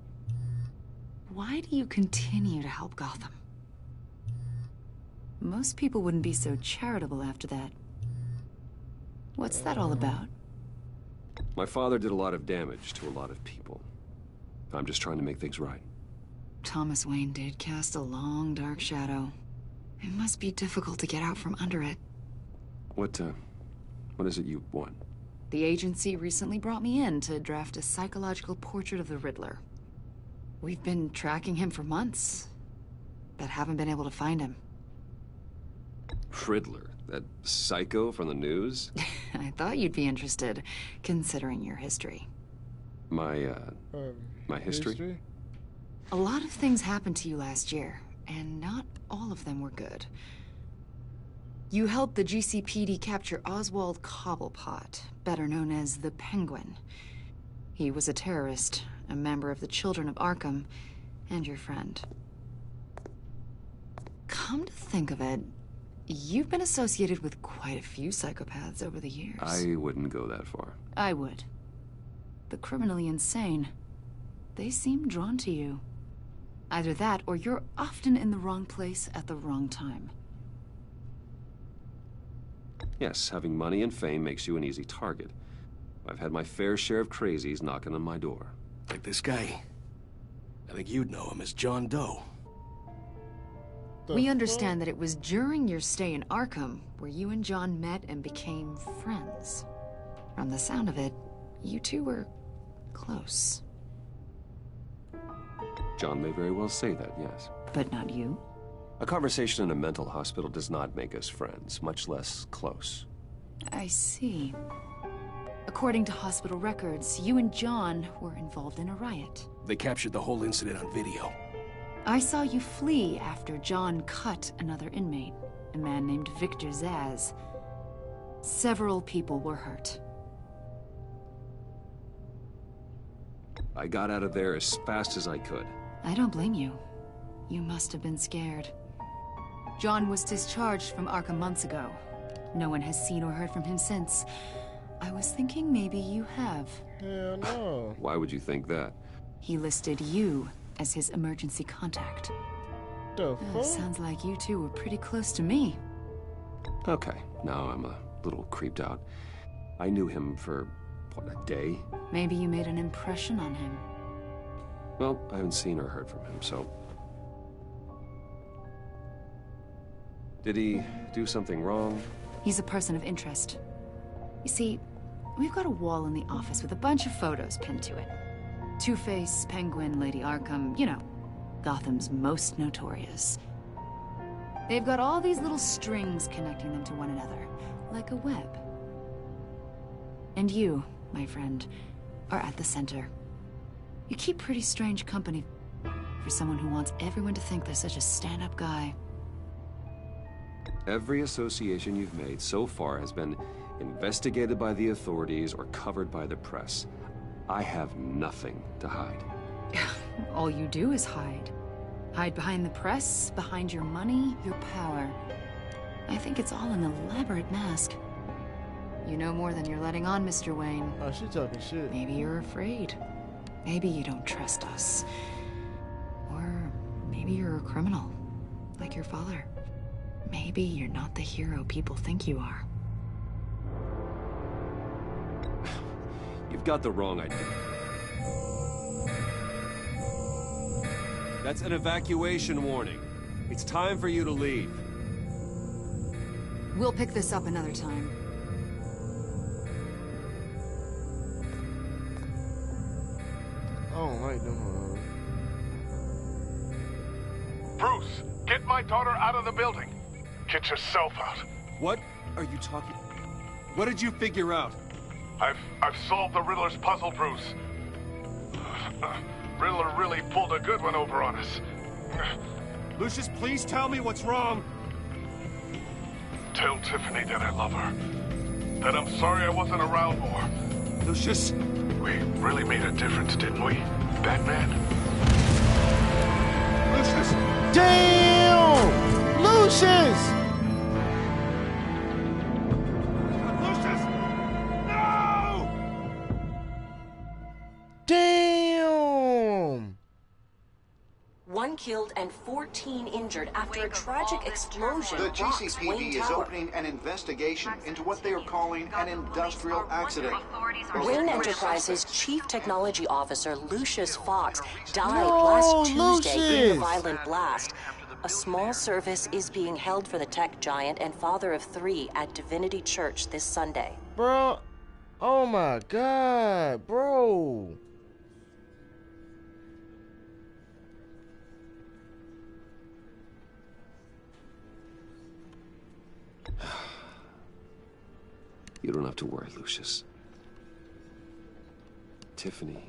Why do you continue to help Gotham? Most people wouldn't be so charitable after that. What's that all about? My father did a lot of damage to a lot of people. I'm just trying to make things right. Thomas Wayne did cast a long, dark shadow. It must be difficult to get out from under it. What is it you want? The agency recently brought me in to draft a psychological portrait of the Riddler. We've been tracking him for months, but haven't been able to find him. Riddler? That psycho from the news? I thought you'd be interested, considering your history. My history? A lot of things happened to you last year, and not all of them were good. You helped the GCPD capture Oswald Cobblepot, better known as the Penguin. He was a terrorist, a member of the Children of Arkham, and your friend. Come to think of it, you've been associated with quite a few psychopaths over the years. I wouldn't go that far. I would. The criminally insane. They seem drawn to you. Either that, or you're often in the wrong place at the wrong time. Yes, having money and fame makes you an easy target. I've had my fair share of crazies knocking on my door. Like this guy. I think you'd know him as John Doe. We understand that it was during your stay in Arkham where you and John met and became friends. From the sound of it, you two were close. John may very well say that, yes. But not you? A conversation in a mental hospital does not make us friends, much less close. I see. According to hospital records, you and John were involved in a riot. They captured the whole incident on video. I saw you flee after John cut another inmate, a man named Victor Zaz. Several people were hurt. I got out of there as fast as I could. I don't blame you. You must have been scared. John was discharged from Arkham months ago. No one has seen or heard from him since. I was thinking maybe you have. Hell no. Why would you think that? He listed you as his emergency contact. The fuck? Sounds like you two were pretty close to me. Okay, now I'm a little creeped out. I knew him for, what, a day? Maybe you made an impression on him. Well, I haven't seen or heard from him, so... Did he do something wrong? He's a person of interest. You see, we've got a wall in the office with a bunch of photos pinned to it. Two-Face, Penguin, Lady Arkham, you know, Gotham's most notorious. They've got all these little strings connecting them to one another, like a web. And you, my friend, are at the center. You keep pretty strange company for someone who wants everyone to think they're such a stand-up guy. Every association you've made so far has been investigated by the authorities or covered by the press. I have nothing to hide. All you do is hide. Hide behind the press, behind your money, your power. I think it's all an elaborate mask. You know more than you're letting on, Mr. Wayne. Oh, she talking shit. Maybe you're afraid. Maybe you don't trust us. Or maybe you're a criminal, like your father. Maybe you're not the hero people think you are. You've got the wrong idea. That's an evacuation warning. It's time for you to leave. We'll pick this up another time. I don't like them. Bruce, get my daughter out of the building. Get yourself out. What are you talking? What did you figure out? I've solved the Riddler's puzzle, Bruce. Riddler really pulled a good one over on us. Lucius, please tell me what's wrong. Tell Tiffany that I love her. That I'm sorry I wasn't around more. Lucius. We really made a difference, didn't we, Batman? Lucius! Damn! Lucius! Damn! 1 killed and 14 injured after a tragic explosion. The rocks GCPD Wayne is Tower. opening an investigation into what they are calling an industrial accident. Wayne Enterprises Chief Technology Officer Lucius Fox died last Tuesday in the violent blast. A small service is being held for the tech giant and father of 3 at Divinity Church this Sunday. Bro, oh my God, bro. You don't have to worry, Lucius. Tiffany,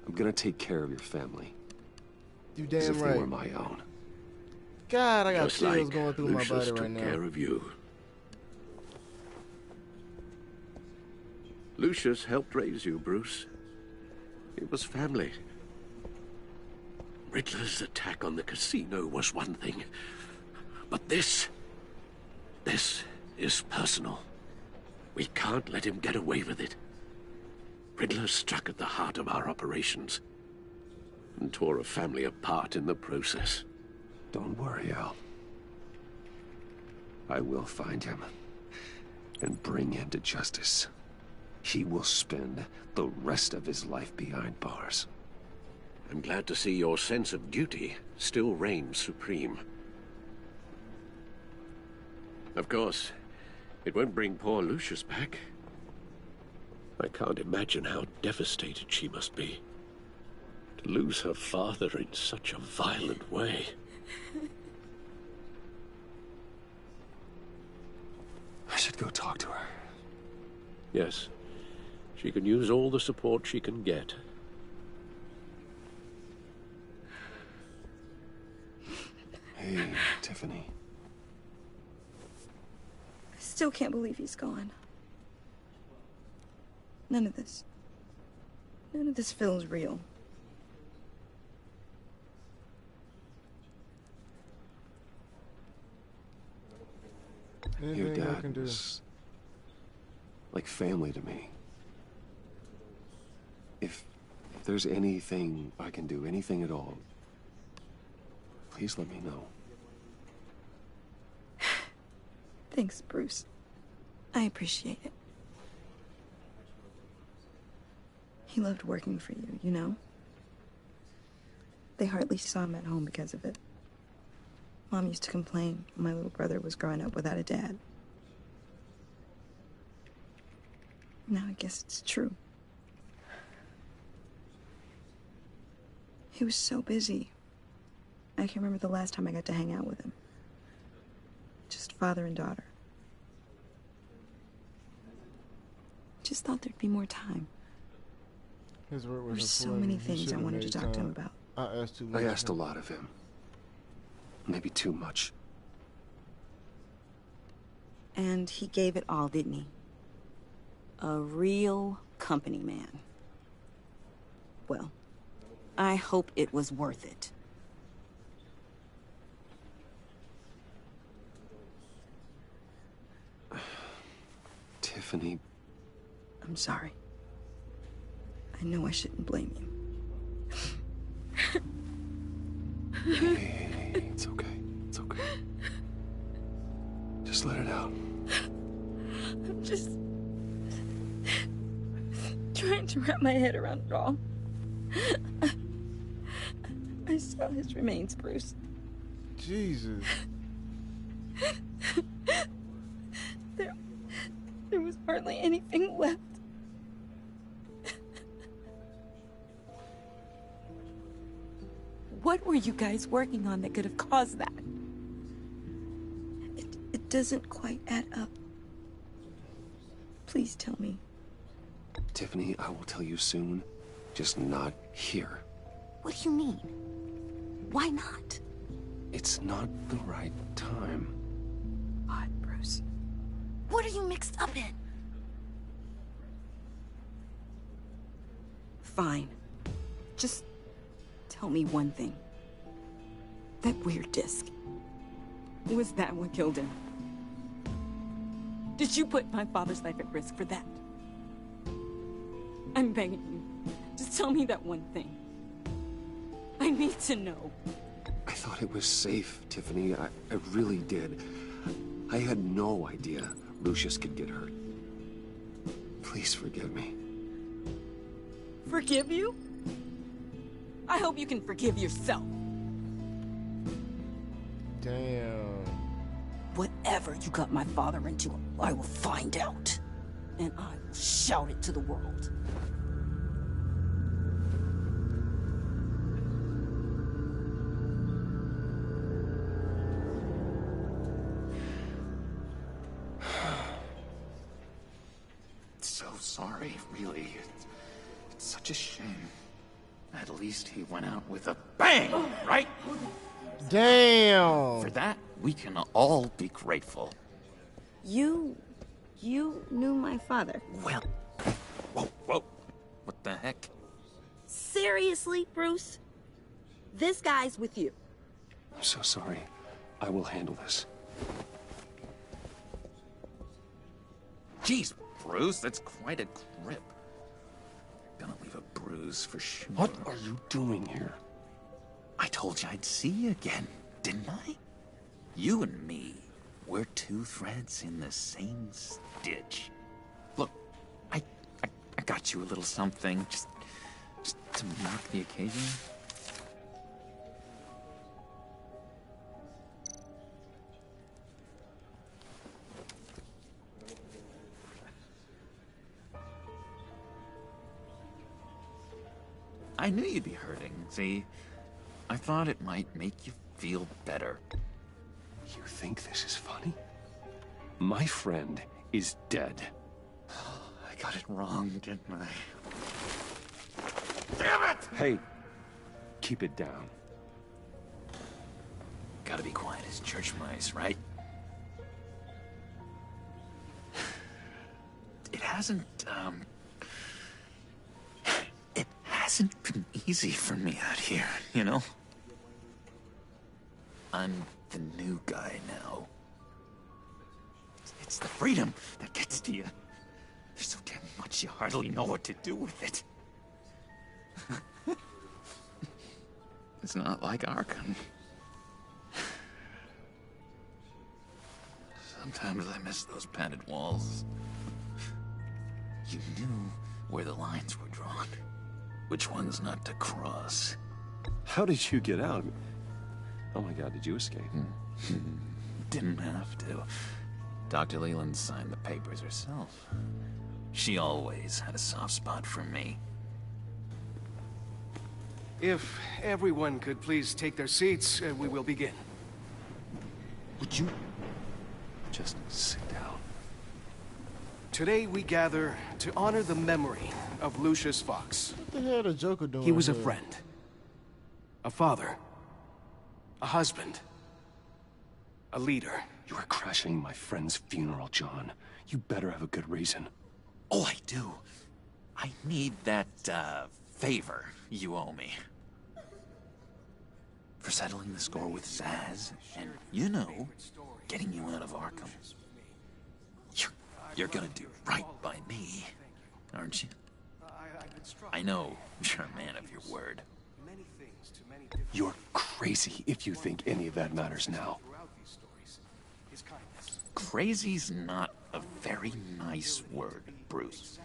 I'm gonna take care of your family. You as damn if right. they were my own. God, I got Just chills like going through my Lucius body right took now. care of you. Lucius helped raise you, Bruce. It was family. Riddler's attack on the casino was one thing. But this is personal. We can't let him get away with it. Riddler struck at the heart of our operations and tore a family apart in the process. Don't worry, Al. I will find him and bring him to justice. He will spend the rest of his life behind bars. I'm glad to see your sense of duty still reigns supreme. Of course, it won't bring poor Lucius back. I can't imagine how devastated she must be. To lose her father in such a violent way. I should go talk to her. Yes, she can use all the support she can get. Hey, Tiffany. I still can't believe he's gone. None of this feels real. Your dad is like family to me. If there's anything I can do, anything at all, please let me know. Thanks, Bruce. I appreciate it. He loved working for you, you know? They hardly saw him at home because of it. Mom used to complain when my little brother was growing up without a dad. Now I guess it's true. He was so busy. I can remember the last time I got to hang out with him. Just father and daughter. Just thought there'd be more time. His work was There's so important. many He things I should've wanted to made talk to him time. about. I asked a lot of him. Maybe too much. And he gave it all, didn't he? A real company man. Well, I hope it was worth it. Tiffany. I'm sorry. I know I shouldn't blame you. Hey, it's okay. It's okay. Just let it out. I'm just trying to wrap my head around it all. I saw his remains, Bruce. Jesus. There was hardly anything left. What were you guys working on that could have caused that? It doesn't quite add up. Please tell me. Tiffany, I will tell you soon. Just not here. What do you mean? Why not? It's not the right time. Odd, Bruce. What are you mixed up in? Fine. Just tell me one thing. That weird disc. Was that what killed him? Did you put my father's life at risk for that? I'm begging you. Just tell me that one thing. I need to know. I thought it was safe, Tiffany. I really did. I had no idea Lucius could get hurt. Please forgive me. Forgive you? I hope you can forgive yourself. Damn. Whatever you got my father into, I will find out. And I will shout it to the world. So sorry, really. It's such a shame. At least he went out with a bang, right? Damn! For that, we can all be grateful. You knew my father. Well, whoa. What the heck? Seriously, Bruce? This guy's with you. I'm so sorry. I will handle this. Jeez, Bruce, that's quite a grip. Gonna leave a bruise for sure. What are you doing here? I told you I'd see you again, didn't I? You and me, we're two threads in the same stitch. Look, I got you a little something, just to mark the occasion. I knew you'd be hurting, see? I thought it might make you feel better. You think this is funny? My friend is dead. I got it wrong, didn't I? Damn it! Hey, keep it down. Gotta be quiet as church mice, right? It hasn't been easy for me out here, you know? I'm the new guy now. It's the freedom that gets to you. There's so damn much you hardly know what to do with it. It's not like Arkham. Sometimes I miss those padded walls. You knew where the lines were drawn. Which ones not to cross. How did you get out? Oh my God, did you escape? Didn't have to. Dr. Leland signed the papers herself. She always had a soft spot for me. If everyone could please take their seats, we will begin. Would you just sit down? Today we gather to honor the memory of Lucius Fox. What the hell the Joker doing? He was a here? friend, a father, a husband, a leader. You are crashing my friend's funeral, John. You better have a good reason. Oh, I do. I need that, favor you owe me. For settling the score with Zaz, and, you know, getting you out of Arkham. You're gonna do right by me, aren't you? I know you're a man of your word. You're crazy if you think any of that matters now. Crazy's not a very nice word, Bruce.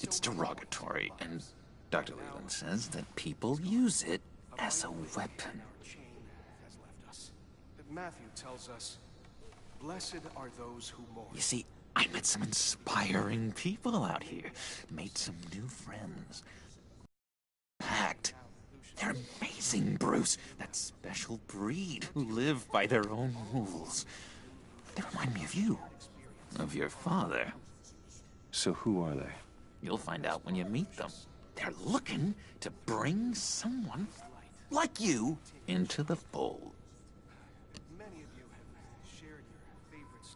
It's derogatory, and Dr. Leland says that people use it as a weapon. Matthew tells us, blessed are those who mourn. You see, I met some inspiring people out here. Made some new friends. Packed. They're amazing, Bruce. That special breed who live by their own rules. They remind me of you. Of your father. So who are they? You'll find out when you meet them. They're looking to bring someone like you into the fold.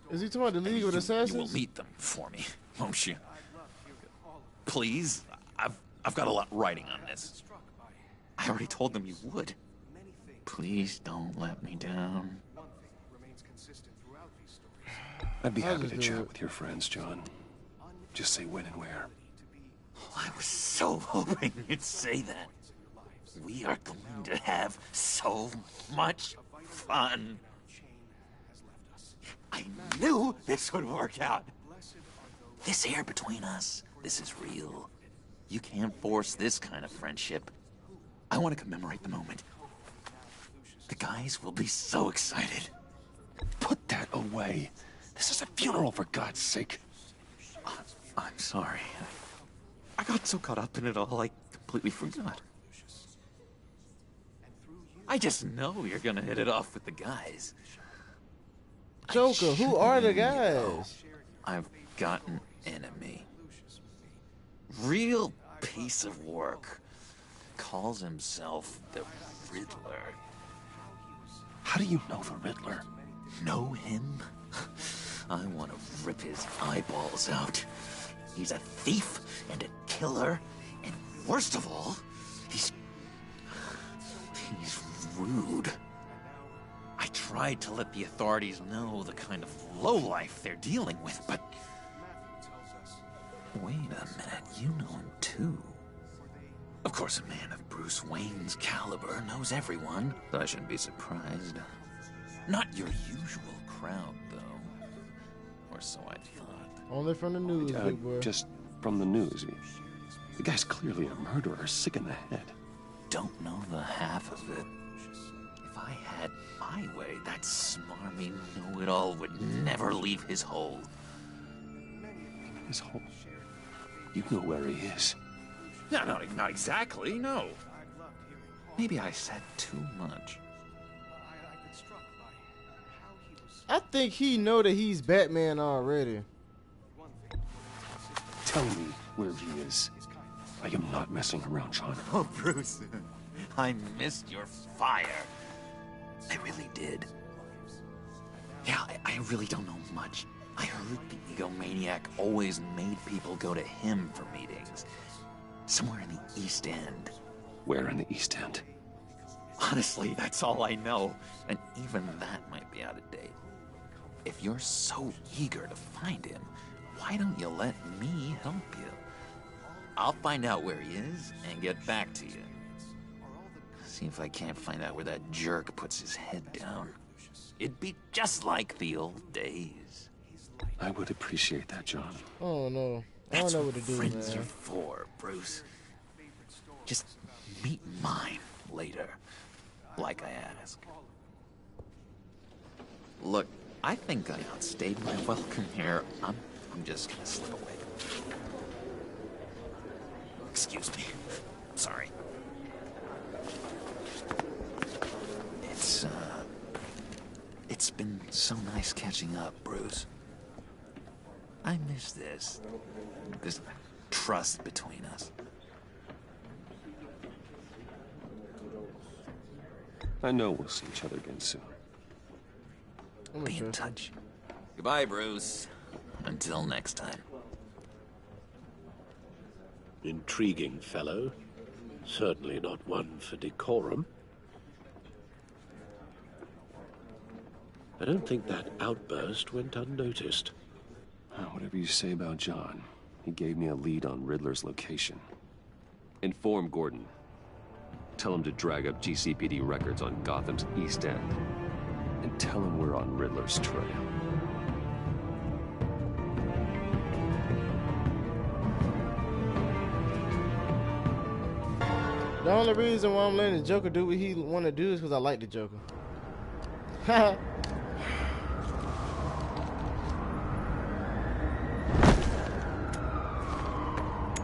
Is he talking about the League of Assassins? You will meet them for me, won't you? Please, I've got a lot writing on this. I already told them you would. Please don't let me down. I'd be happy to chat with your friends, John. Just say when and where. Oh, I was so hoping you'd say that. We are going to have so much fun. I knew this would work out. This air between us, this is real. You can't force this kind of friendship. I want to commemorate the moment. The guys will be so excited. Put that away. This is a funeral, for God's sake. I'm sorry. I got so caught up in it all, I completely forgot. I just know you're gonna hit it off with the guys. Joker, who are the guys? I've got an enemy. Real piece of work. calls himself the Riddler. How do you know the Riddler? Know him? I want to rip his eyeballs out. He's a thief and a killer, and worst of all, he's rude. I tried to let the authorities know the kind of lowlife they're dealing with, but... Wait a minute, you know him too. Of course, a man of Bruce Wayne's caliber knows everyone, so I shouldn't be surprised. Not your usual crowd, though. Or so I thought. Only from the news, big boy. Just from the news. The guy's clearly a murderer, sick in the head. Don't know the half of it. If I had my way, that smarmy know-it-all would never leave his hole. His hole? You know where he is. No, not exactly, no. Maybe I said too much. I think he know that he's Batman already. Tell me where he is. I am not messing around, John. Oh, Bruce. I missed your fire. I really did. Yeah, I really don't know much. I heard the egomaniac always made people go to him for meetings. Somewhere in the East End. Where in the East End? Honestly, that's all I know. And even that might be out of date. If you're so eager to find him, why don't you let me help you? I'll find out where he is and get back to you. See if I can't find out where that jerk puts his head down. It'd be just like the old days. I would appreciate that, John. Oh no. I don't know what to do, man. Friends are for, Bruce. Just meet mine later, like I asked. Look, I think I outstayed my welcome here. I'm just gonna slip away. Excuse me. Sorry. It's been so nice catching up, Bruce. I miss this trust between us. I know we'll see each other again soon. Be in touch. Goodbye, Bruce. Until next time. Intriguing fellow. Certainly not one for decorum. I don't think that outburst went unnoticed. Whatever you say about John, he gave me a lead on Riddler's location. Inform Gordon. Tell him to drag up GCPD records on Gotham's East End. And tell him we're on Riddler's trail. The only reason why I'm letting the Joker do what he want to do is because I like the Joker.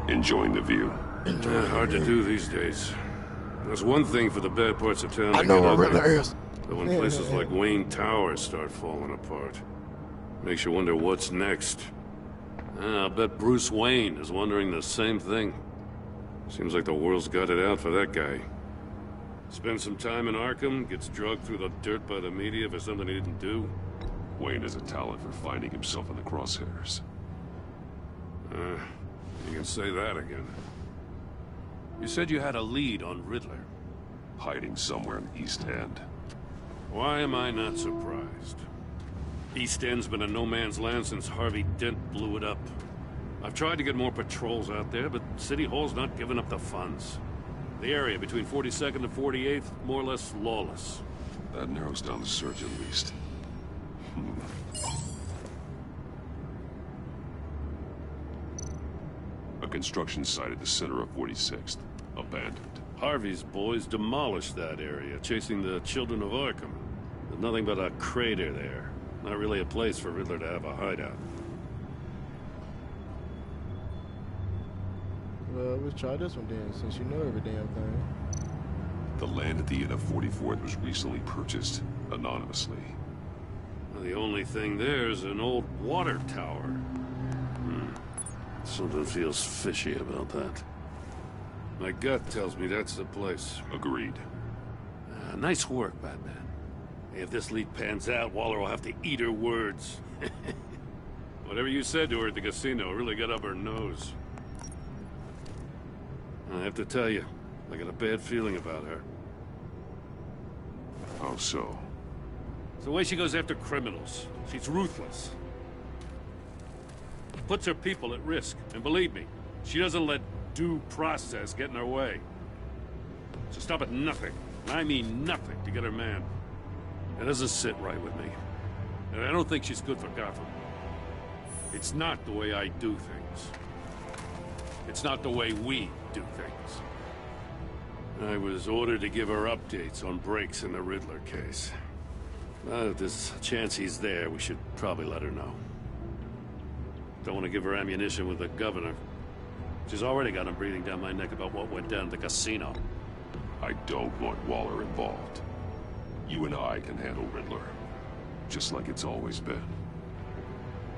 Enjoying the view. Hard to do these days. There's one thing for the bad parts of town I to know get where ugly. Riddler is. But when places like Wayne Towers start falling apart, makes you wonder what's next. I'll bet Bruce Wayne is wondering the same thing. Seems like the world's got it out for that guy. Spends some time in Arkham, gets drugged through the dirt by the media for something he didn't do. Wayne has a talent for finding himself in the crosshairs. You can say that again. You said you had a lead on Riddler. Hiding somewhere in the East End. Why am I not surprised? East End's been a no-man's land since Harvey Dent blew it up. I've tried to get more patrols out there, but City Hall's not giving up the funds. The area between 42nd and 48th, more or less lawless. That narrows down the search at least. A construction site at the center of 46th. Abandoned. Harvey's boys demolished that area, chasing the children of Arkham. There's nothing but a crater there. Not really a place for Riddler to have a hideout. Well, let's try this one then, since you know every damn thing. The land at the end of 44th was recently purchased, anonymously. Well, the only thing there is an old water tower. Something feels fishy about that. My gut tells me that's the place. Agreed. Nice work, Batman. If this lead pans out, Waller will have to eat her words. Whatever you said to her at the casino really got up her nose. I have to tell you, I got a bad feeling about her. How so? It's the way she goes after criminals. She's ruthless. Puts her people at risk. And believe me, she doesn't let due process get in her way. She'll stop at nothing, and I mean nothing, to get her man. That doesn't sit right with me. And I don't think she's good for Gotham. It's not the way I do things. It's not the way we do things. I was ordered to give her updates on breaks in the Riddler case. If there's a chance he's there, we should probably let her know. Don't want to give her ammunition with the governor. She's already got him breathing down my neck about what went down at the casino. I don't want Waller involved. You and I can handle Riddler. Just like it's always been.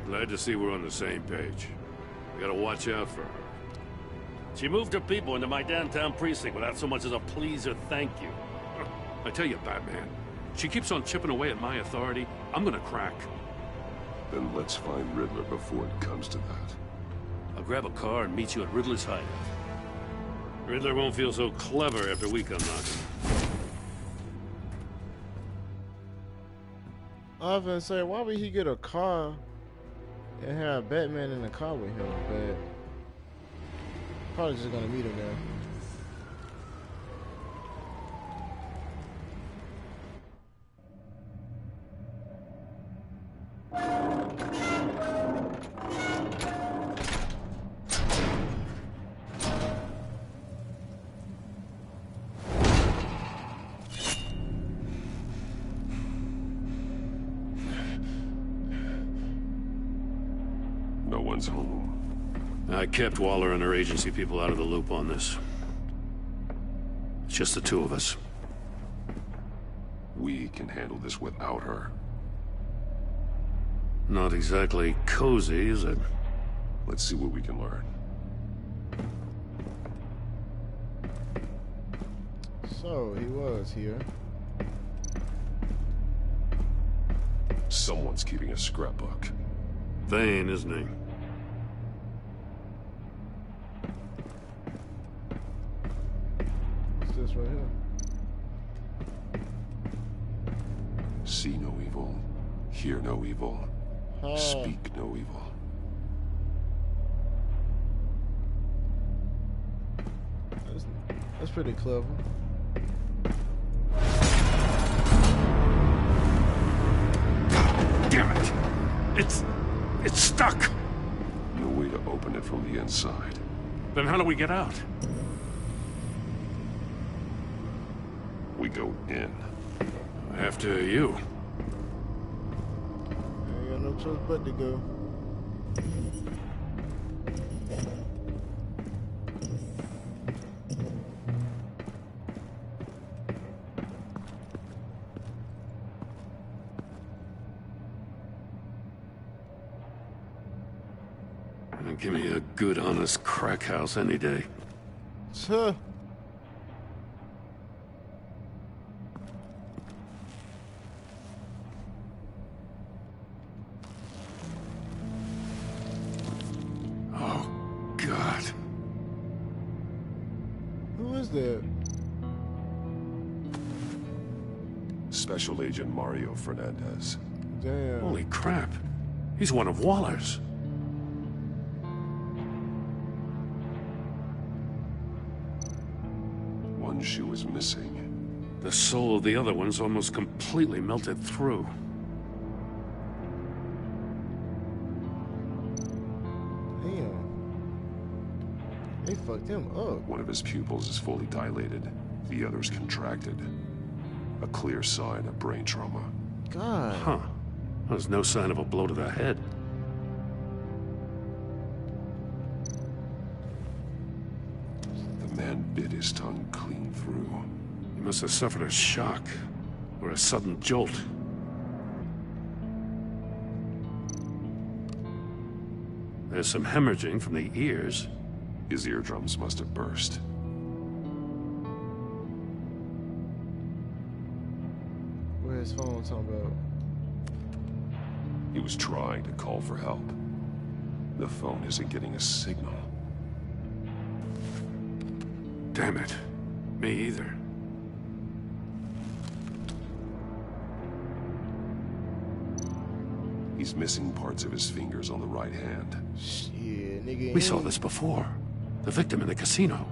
Glad to see we're on the same page. We gotta watch out for her. She moved her people into my downtown precinct without so much as a please or thank you. I tell you, Batman, she keeps on chipping away at my authority. I'm gonna crack. Then let's find Riddler before it comes to that. I'll grab a car and meet you at Riddler's hideout. Riddler won't feel so clever after we come knocking. I was gonna say, why would he get a car and have Batman in the car with him? But probably just gonna meet him there. No one's home. I kept Waller and her agency people out of the loop on this. It's just the two of us. We can handle this without her. Not exactly cozy, is it? Let's see what we can learn. So, he was here. Someone's keeping a scrapbook. Vane, isn't he? What's this right here? See no evil, hear no evil, speak no evil. That's pretty clever. Damn it! It's stuck! No way to open it from the inside. Then how do we get out? We go in. After you. I ain't got no choice but to go. Give me a good, honest crack house any day. Huh. Oh, God. Who is that? Special Agent Mario Fernandez. Damn. Holy crap. He's one of Waller's. One shoe is missing. The soul of the other one's almost completely melted through. Damn. They fucked him up. One of his pupils is fully dilated. The other's contracted. A clear sign of brain trauma. God. Huh. There's no sign of a blow to the head. The man bit his tongue clean through. He must have suffered a shock, or a sudden jolt. There's some hemorrhaging from the ears. His eardrums must have burst. talking about? He was trying to call for help. The phone isn't getting a signal. Damn it. Me either. He's missing parts of his fingers on the right hand. Shit, nigga. We saw this before. The victim in the casino.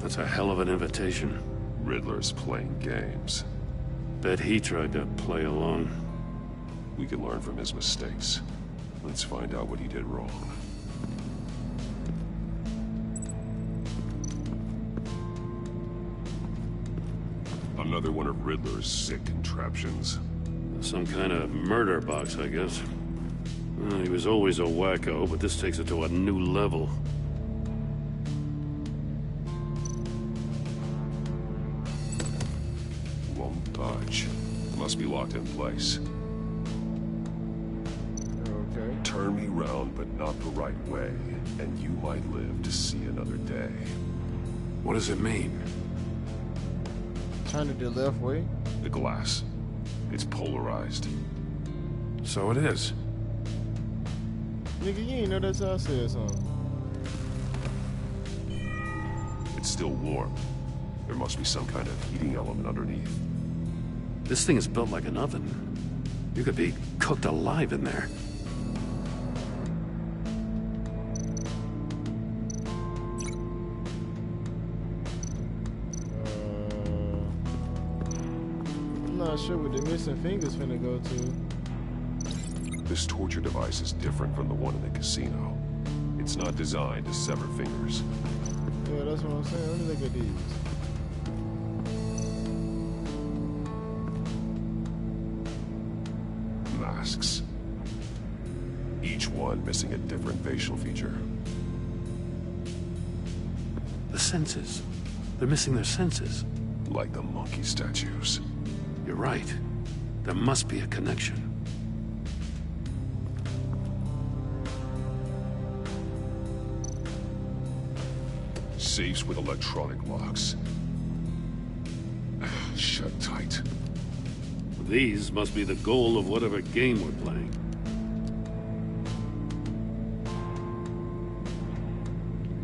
That's a hell of an invitation. Riddler's playing games. Bet he tried to play along. We can learn from his mistakes. Let's find out what he did wrong. Another one of Riddler's sick contraptions. Some kind of murder box, I guess. Well, he was always a wacko, but this takes it to a new level. Won't budge. Must be locked in place. Okay. Turn me round, but not the right way, and you might live to see another day. What does it mean? Turn it the left way. The glass. It's polarized. So it is. Nigga, you ain't know that's how I said something. It's still warm. There must be some kind of heating element underneath. This thing is built like an oven. You could be cooked alive in there. I'm not sure what the missing fingers finna go to. This torture device is different from the one in the casino. It's not designed to sever fingers. Yeah, that's what I'm saying. Let me look at these. Masks. Each one missing a different facial feature. The senses. They're missing their senses. Like the monkey statues. You're right. There must be a connection. Safes with electronic locks. Shut tight. These must be the goal of whatever game we're playing.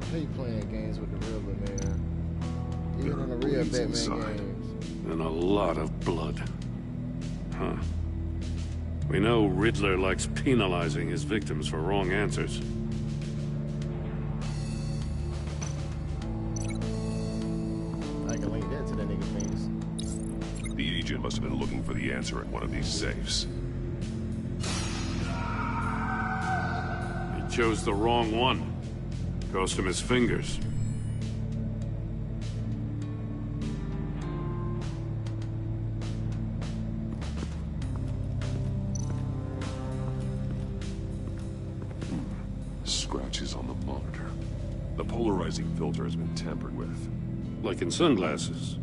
I hate playing games with the Riddler, man. Even on the real Batman games. And a lot of blood. Huh. We know Riddler likes penalizing his victims for wrong answers. I can link that to that nigga things. The agent must have been looking for the answer in one of these safes. He chose the wrong one. Cost him his fingers. Scratches on the monitor. The polarizing filter has been tampered with. Like in sunglasses.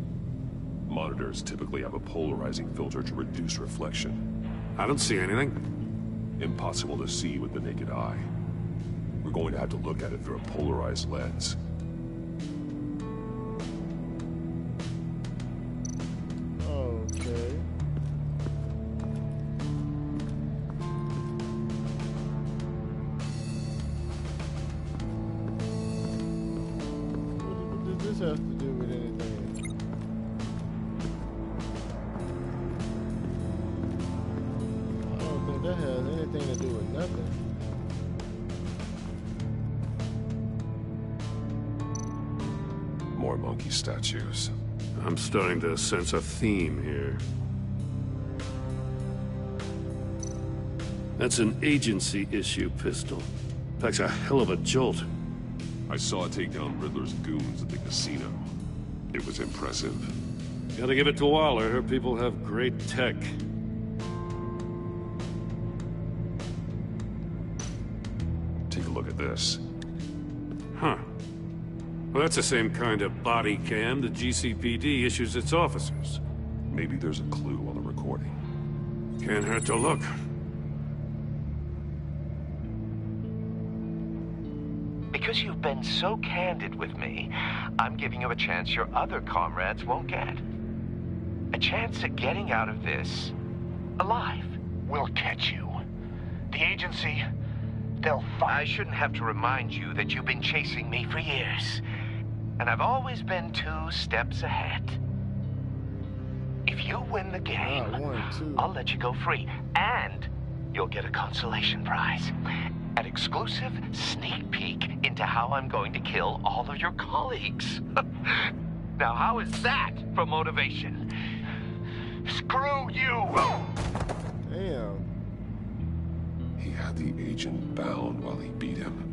Monitors typically have a polarizing filter to reduce reflection. I don't see anything. Impossible to see with the naked eye. We're going to have to look at it through a polarized lens. Okay. What does this have to do with anything? I don't think that has anything to do with nothing. More monkey statues. I'm starting to sense a theme here. That's an agency issue pistol. Packs a hell of a jolt. I saw it take down Riddler's goons at the casino. It was impressive. Gotta give it to Waller. Her people have great tech. Take a look at this. Huh. Well, that's the same kind of body cam the GCPD issues its officers. Maybe there's a clue on the recording. Can't hurt to look. because you've been so candid with me, I'm giving you a chance your other comrades won't get. A chance at getting out of this alive. We'll catch you. The agency, they'll find... I shouldn't have to remind you that you've been chasing me for years. And I've always been 2 steps ahead. If you win the game, I'll let you go free. And you'll get a consolation prize. An exclusive sneak peek into how I'm going to kill all of your colleagues. Now, how is that for motivation? Screw you! Damn. He had the agent bound while he beat him.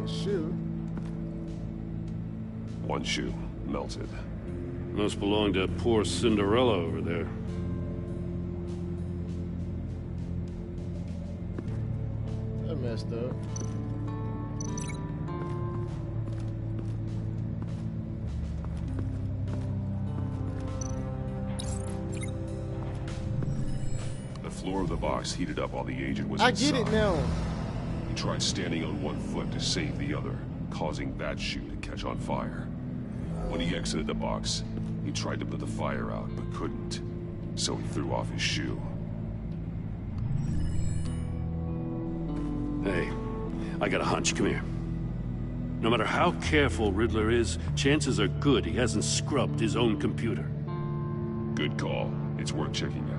Shoe. One shoe melted. Must belong to poor Cinderella over there. That messed up. The floor of the box heated up while the agent was I inside. get it now. He tried standing on one foot to save the other, causing that shoe to catch on fire. When he exited the box, he tried to put the fire out, but couldn't. So he threw off his shoe. Hey, I got a hunch. Come here. No matter how careful Riddler is, chances are good he hasn't scrubbed his own computer. Good call. It's worth checking out.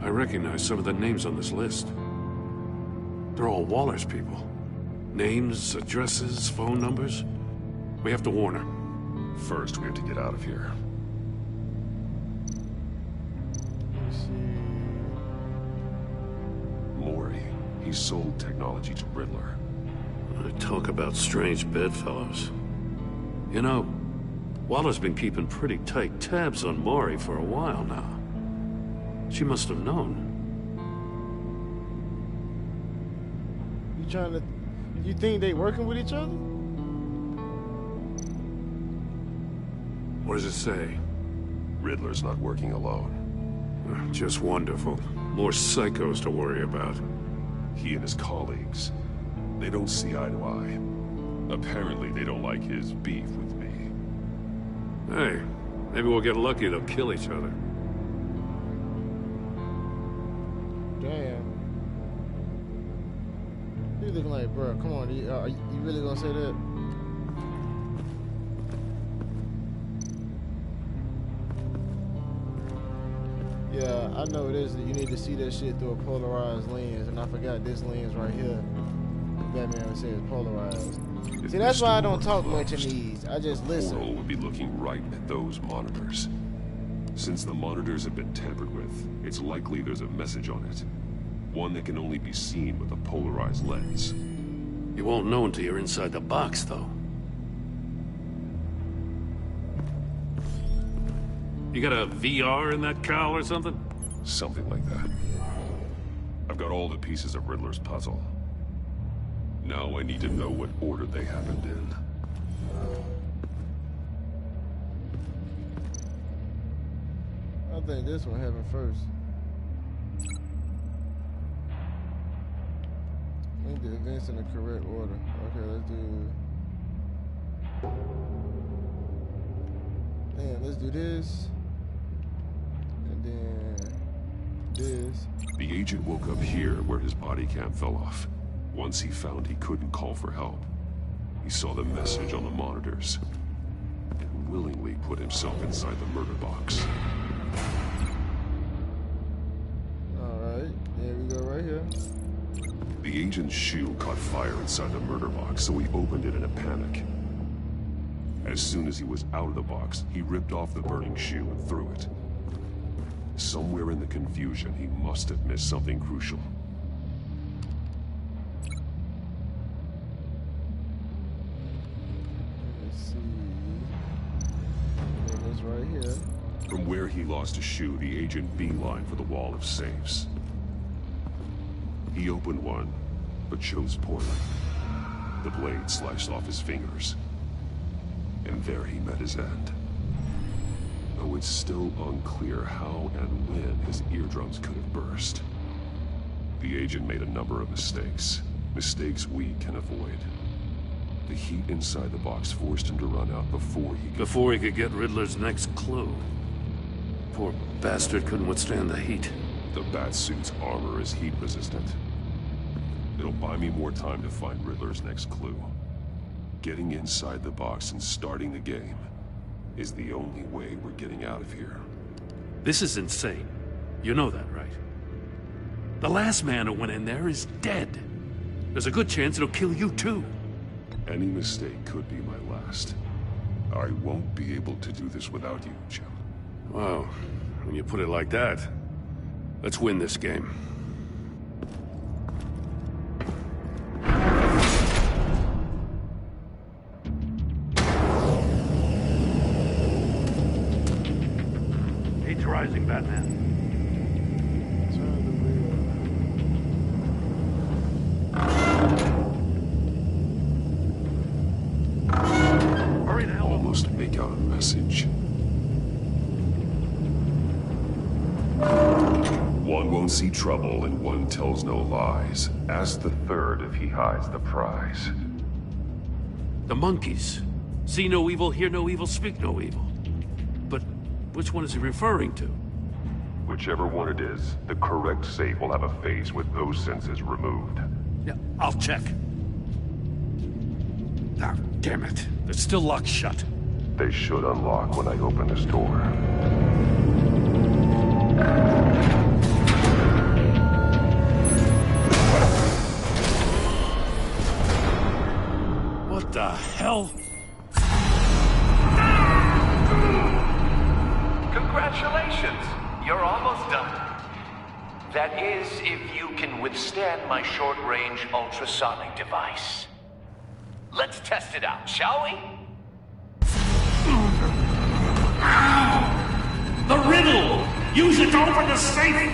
I recognize some of the names on this list. They're all Waller's people. Names, addresses, phone numbers. We have to warn her. First, we have to get out of here. Mori. He sold technology to Riddler. Talk about strange bedfellows. You know, Waller's been keeping pretty tight tabs on Mori for a while now. She must have known. You think they working with each other? What does it say? Riddler's not working alone. Just wonderful. More psychos to worry about. He and his colleagues, they don't see eye to eye. Apparently, they don't like his beef with me. Hey, maybe we'll get lucky. They'll kill each other. Damn. You looking like, bro, come on, you really gonna say that? Yeah, I know it is that you need to see that shit through a polarized lens, and I forgot this lens right here. Batman says polarized. See, that's why I don't talk much in these. I just listen. Portal would be looking right at those monitors. Since the monitors have been tampered with, it's likely there's a message on it. One that can only be seen with a polarized lens. You won't know until you're inside the box, though. You got a VR in that cowl or something? Something like that. I've got all the pieces of Riddler's puzzle. Now I need to know what order they happened in. I think this one happened first. Link the events in the correct order. Okay, let's do... Damn, let's do this. And then... this. The agent woke up here where his body cam fell off. Once he found he couldn't call for help, he saw the message on the monitors and willingly put himself inside the murder box. Alright, there we go right here. The agent's shoe caught fire inside the murder box, so he opened it in a panic. As soon as he was out of the box, he ripped off the burning shoe and threw it. Somewhere in the confusion, he must have missed something crucial. Let's see. And this right here. From where he lost a shoe, the agent beelined for the wall of safes. He opened one, but chose poorly. The blade sliced off his fingers. And there he met his end. Though it's still unclear how and when his eardrums could have burst. The agent made a number of mistakes. Mistakes we can avoid. The heat inside the box forced him to run out before he could get Riddler's next clue. Poor bastard couldn't withstand the heat. The Batsuit's armor is heat resistant. It'll buy me more time to find Riddler's next clue. Getting inside the box and starting the game is the only way we're getting out of here. This is insane. You know that, right? The last man who went in there is dead. There's a good chance it'll kill you too. Any mistake could be my last. I won't be able to do this without you, Jim. Wow, when you put it like that, let's win this game. Heat's rising, Batman. Almost make out a message. One won't see trouble and one tells no lies. Ask the third if he hides the prize. The monkeys. See no evil, hear no evil, speak no evil. But which one is he referring to? Whichever one it is, the correct safe will have a face with those senses removed. Yeah, I'll check. Ah, damn it. They're still locked shut. They should unlock when I open this door. What the hell? Congratulations! You're almost done. That is, if you can withstand my short-range ultrasonic device. Let's test it out, shall we? The riddle! Use it to open the safe!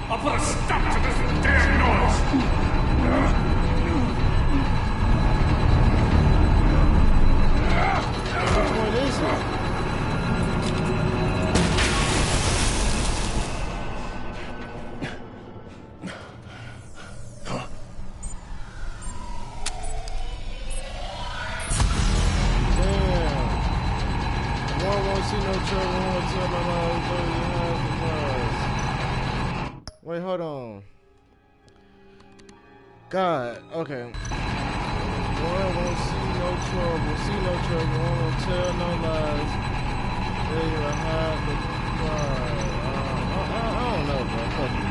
I'll put a stop to this damn noise! What is it? Wait, hold on. God, okay. One won't see no trouble, one won't tell no lies. They will hide the pride. I don't know, bro. Fuck you.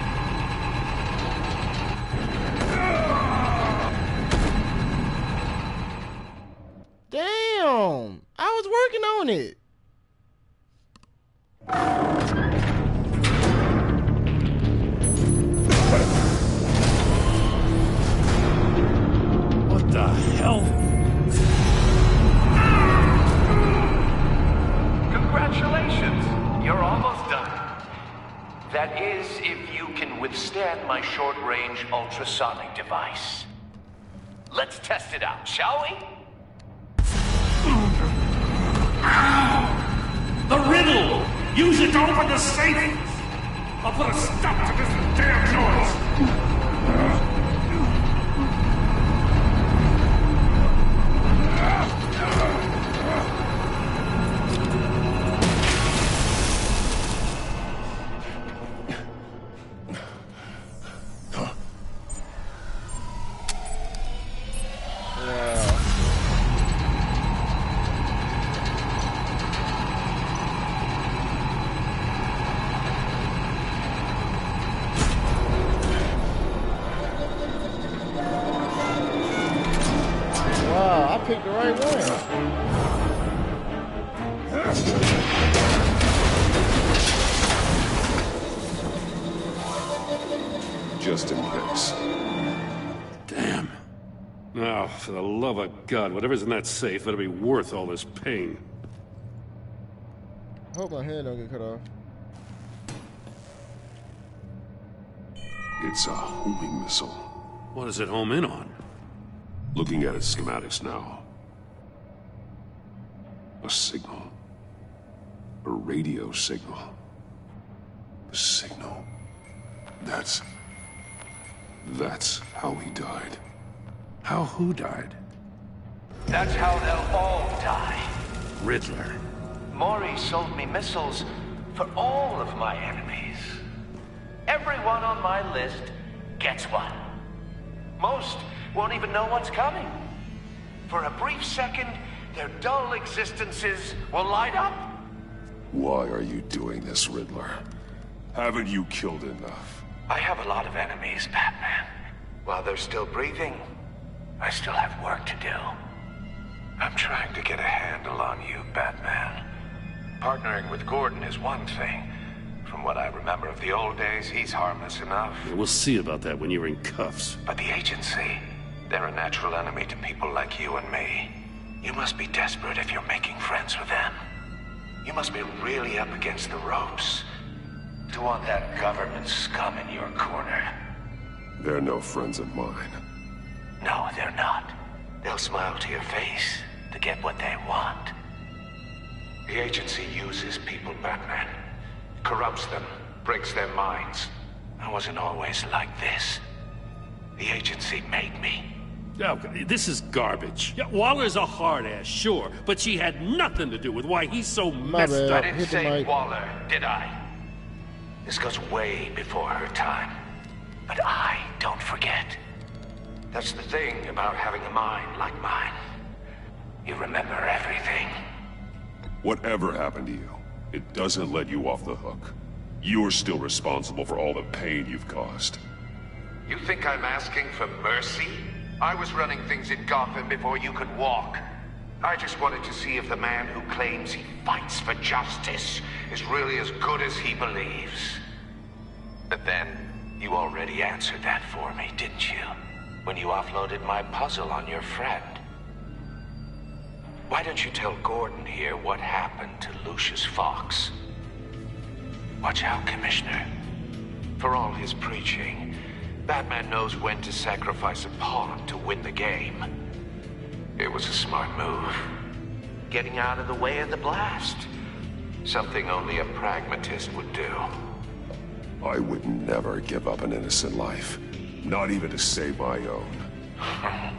Damn! I was working on it. What the hell? Congratulations! You're almost done. That is, if you can withstand my short-range ultrasonic device. Let's test it out, shall we? The riddle! Use it to open the safe! I'll put a stop to this damn noise! Picked the right one. Just in case. Damn. Now, for the love of God, whatever's in that safe better be worth all this pain. Hope my hand don't get cut off. It's a homing missile. What does it home in on? Looking at its schematics now. A signal. A radio signal. A signal. That's how he died. How who died? That's how they'll all die. Riddler. Mori sold me missiles for all of my enemies. Everyone on my list gets one. Most won't even know what's coming. For a brief second, their dull existences will light up. Why are you doing this, Riddler? Haven't you killed enough? I have a lot of enemies, Batman. While they're still breathing, I still have work to do. I'm trying to get a handle on you, Batman. Partnering with Gordon is one thing. From what I remember of the old days, he's harmless enough. Yeah, we'll see about that when you're in cuffs. But the agency, they're a natural enemy to people like you and me. You must be desperate if you're making friends with them. You must be really up against the ropes to want that government scum in your corner. They're no friends of mine. No, they're not. They'll smile to your face to get what they want. The agency uses people, Batman. Corrupts them, breaks their minds. I wasn't always like this. The agency made me. Okay, this is garbage. Yeah, Waller's a hard ass, sure, but she had nothing to do with why he's so messed up. I didn't say Waller, did I? This goes way before her time. But I don't forget. That's the thing about having a mind like mine. You remember everything. Whatever happened to you, it doesn't let you off the hook. You're still responsible for all the pain you've caused. You think I'm asking for mercy? I was running things in Gotham before you could walk. I just wanted to see if the man who claims he fights for justice is really as good as he believes. But then, you already answered that for me, didn't you? When you offloaded my puzzle on your friend. Why don't you tell Gordon here what happened to Lucius Fox? Watch out, Commissioner. For all his preaching, Batman knows when to sacrifice a pawn to win the game. It was a smart move. Getting out of the way of the blast. Something only a pragmatist would do. I would never give up an innocent life. Not even to save my own.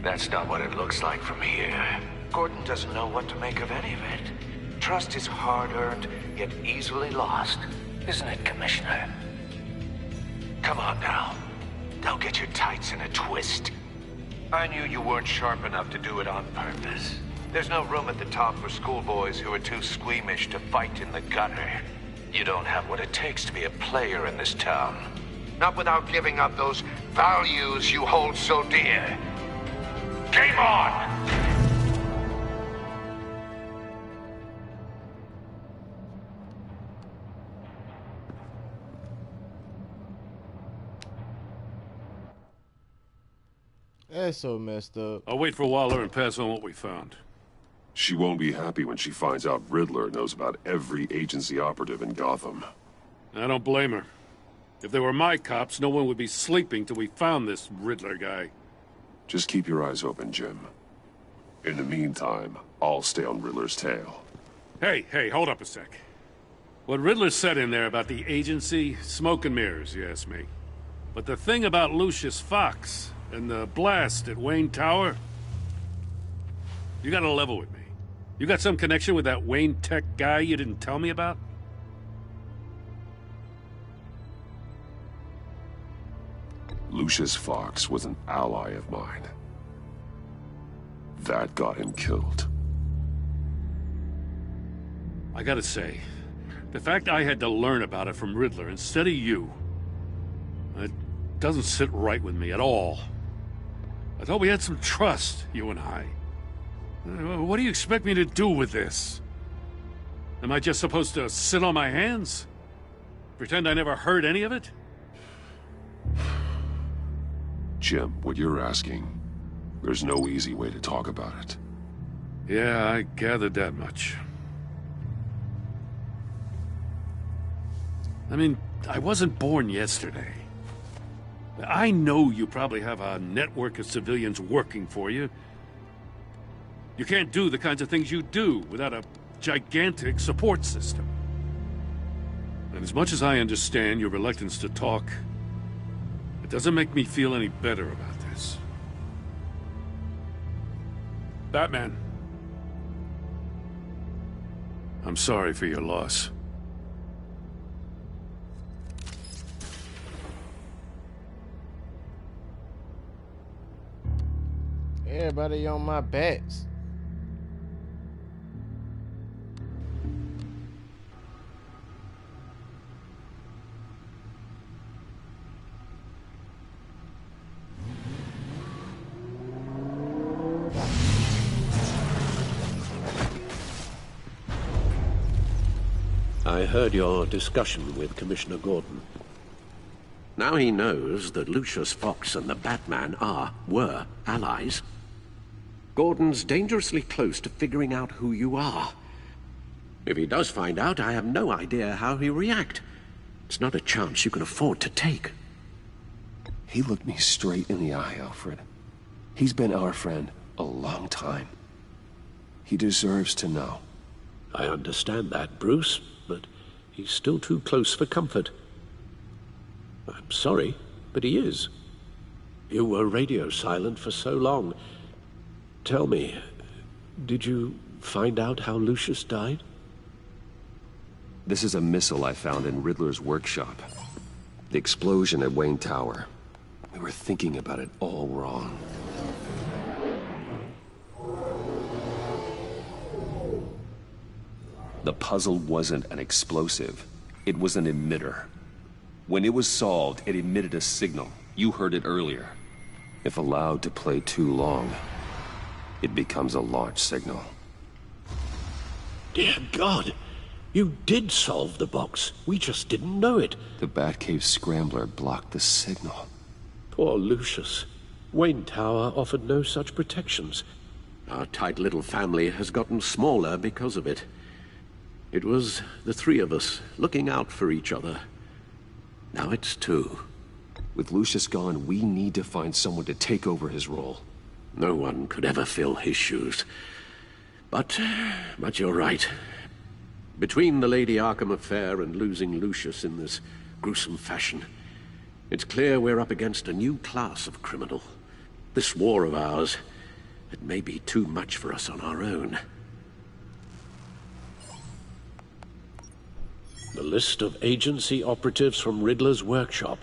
That's not what it looks like from here. Gordon doesn't know what to make of any of it. Trust is hard-earned, yet easily lost. Isn't it, Commissioner? Come on now. Don't get your tights in a twist. I knew you weren't sharp enough to do it on purpose. There's no room at the top for schoolboys who are too squeamish to fight in the gutter. You don't have what it takes to be a player in this town. Not without giving up those values you hold so dear. Game on! That's so messed up. I'll wait for Waller and pass on what we found. She won't be happy when she finds out Riddler knows about every agency operative in Gotham. I don't blame her. If they were my cops, no one would be sleeping till we found this Riddler guy. Just keep your eyes open, Jim. In the meantime, I'll stay on Riddler's tail. Hey, hold up a sec. What Riddler said in there about the agency, smoke and mirrors, you ask me. But the thing about Lucius Fox and the blast at Wayne Tower, you gotta level with me. You got some connection with that Wayne Tech guy you didn't tell me about? Lucius Fox was an ally of mine. That got him killed. I gotta say, the fact I had to learn about it from Riddler instead of you, it doesn't sit right with me at all. I thought we had some trust, you and I. What do you expect me to do with this? Am I just supposed to sit on my hands? Pretend I never heard any of it? Jim, what you're asking, there's no easy way to talk about it. Yeah, I gathered that much. I mean, I wasn't born yesterday. I know you probably have a network of civilians working for you. You can't do the kinds of things you do without a gigantic support system. And as much as I understand your reluctance to talk, it doesn't make me feel any better about this. Batman, I'm sorry for your loss. Everybody on my backs. I heard your discussion with Commissioner Gordon. Now he knows that Lucius Fox and the Batman were allies. Gordon's dangerously close to figuring out who you are. If he does find out, I have no idea how he'll react. It's not a chance you can afford to take. He looked me straight in the eye, Alfred. He's been our friend a long time. He deserves to know. I understand that, Bruce, but he's still too close for comfort. I'm sorry, but he is. You were radio silent for so long. Tell me, did you find out how Lucius died? This is a missile I found in Riddler's workshop. The explosion at Wayne Tower. We were thinking about it all wrong. The puzzle wasn't an explosive. It was an emitter. When it was solved, it emitted a signal. You heard it earlier. If allowed to play too long, it becomes a launch signal. Dear God! You did solve the box. We just didn't know it. The Batcave Scrambler blocked the signal. Poor Lucius. Wayne Tower offered no such protections. Our tight little family has gotten smaller because of it. It was the three of us looking out for each other. Now it's two. With Lucius gone, we need to find someone to take over his role. No one could ever fill his shoes. But you're right. Between the Lady Arkham affair and losing Lucius in this gruesome fashion, it's clear we're up against a new class of criminal. This war of ours, it may be too much for us on our own. The list of agency operatives from Riddler's workshop.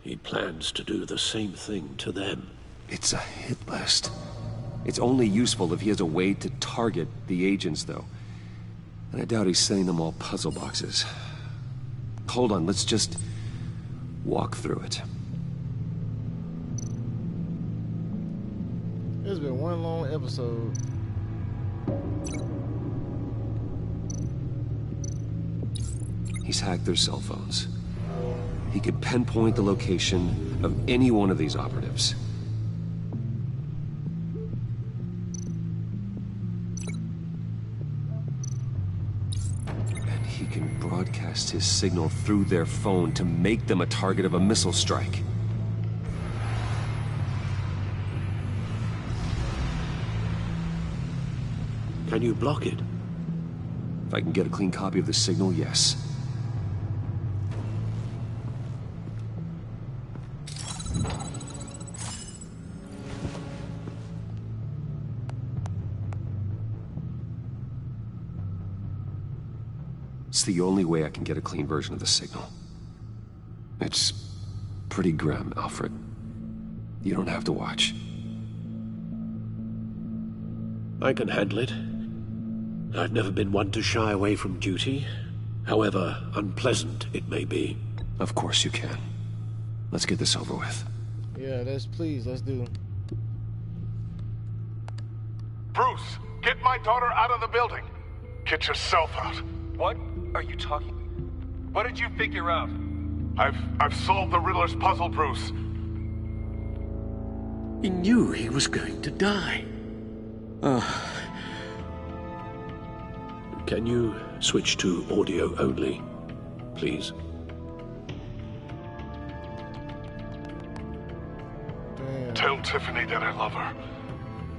He plans to do the same thing to them. It's a hit list. It's only useful if he has a way to target the agents, though. And I doubt he's sending them all puzzle boxes. Hold on, let's just walk through it. It's been one long episode. He's hacked their cell phones. He could pinpoint the location of any one of these operatives. And he can broadcast his signal through their phone to make them a target of a missile strike. Can you block it? If I can get a clean copy of the signal, yes. It's the only way I can get a clean version of the signal. It's pretty grim, Alfred. You don't have to watch. I can handle it. I've never been one to shy away from duty, however unpleasant it may be. Of course you can. Let's get this over with. Yeah, let's do. Bruce, get my daughter out of the building. Get yourself out. What are you talking? What did you figure out? I've solved the Riddler's puzzle, Bruce. He knew he was going to die. Can you switch to audio only, please? Tiffany, that I love her.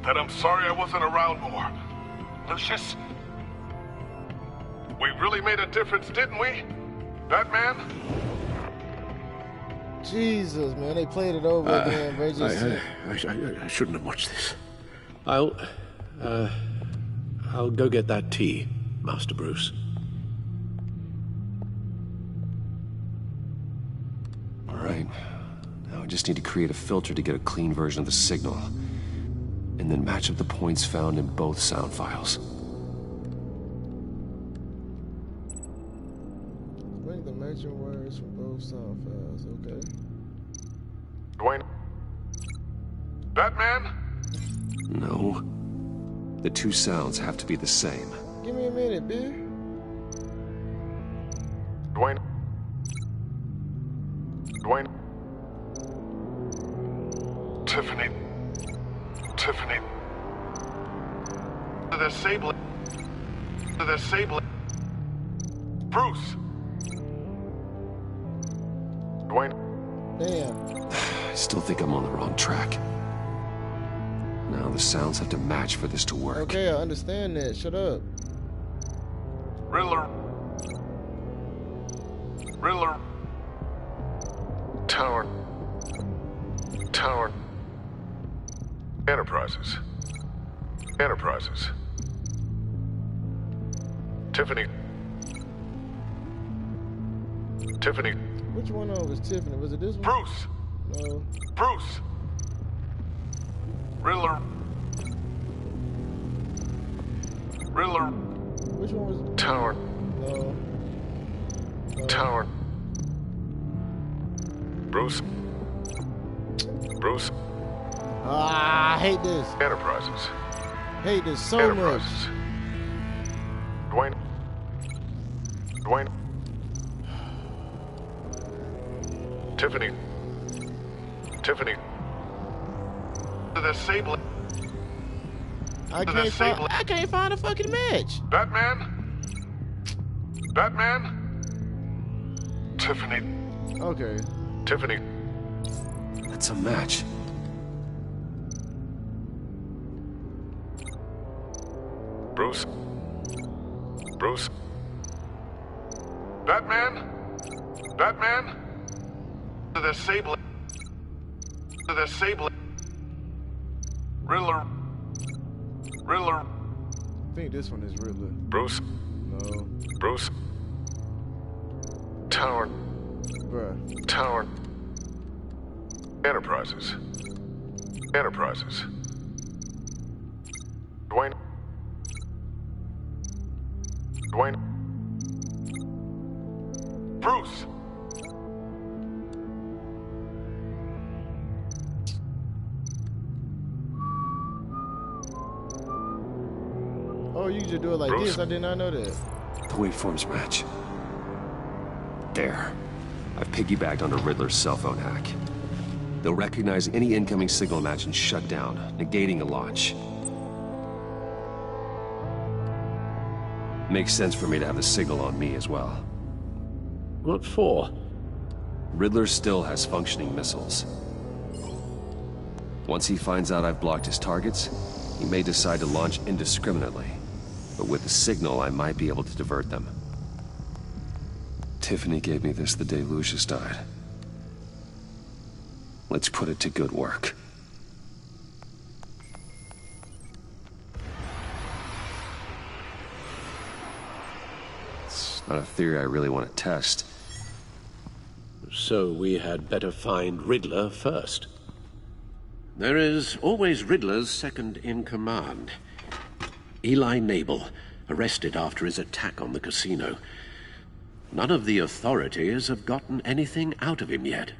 That I'm sorry I wasn't around more. Lucius, we really made a difference, didn't we? Batman? Jesus, man, they played it over again. They just I shouldn't have watched this. I'll go get that tea, Master Bruce. All right. Now I just need to create a filter to get a clean version of the signal, and then match up the points found in both sound files. Bring the matching words from both sound files, okay. Dwayne? Batman? No. The two sounds have to be the same. Give me a minute, beer. Dwayne? Tiffany. The Sable. Bruce. Dwayne. Damn. I still think I'm on the wrong track. Now the sounds have to match for this to work. Okay, I understand that. Shut up. Riddler. Tower. Enterprises. Tiffany. Which one of them was Tiffany? Was it this one? Bruce. No. Bruce. Riddler. Which one was Tower. No. Tower. Bruce. Ah, I hate this. Enterprises. Hate this so much. Dwayne. Tiffany. The Sable. I can't find a fucking match. Batman. Tiffany. Okay. Tiffany. That's a match. Bruce. Batman. The Sable. Riddler. I think this one is Riddler. Bruce. No. Bruce. Tower. Bruh. Tower. Enterprises. Dwayne. Bruce. Oh, you just do it like Bruce. this? I did not know that. The waveforms match. There. I've piggybacked onto Riddler's cell phone hack. They'll recognize any incoming signal match and shut down, negating a launch. Makes sense for me to have the signal on me as well. What for? Riddler still has functioning missiles. Once he finds out I've blocked his targets, he may decide to launch indiscriminately. But with the signal, I might be able to divert them. Tiffany gave me this the day Lucius died. Let's put it to good work. It's not a theory I really want to test. So we had better find Riddler first. There is always Riddler's second in command. Eli Nabel, arrested after his attack on the casino. None of the authorities have gotten anything out of him yet.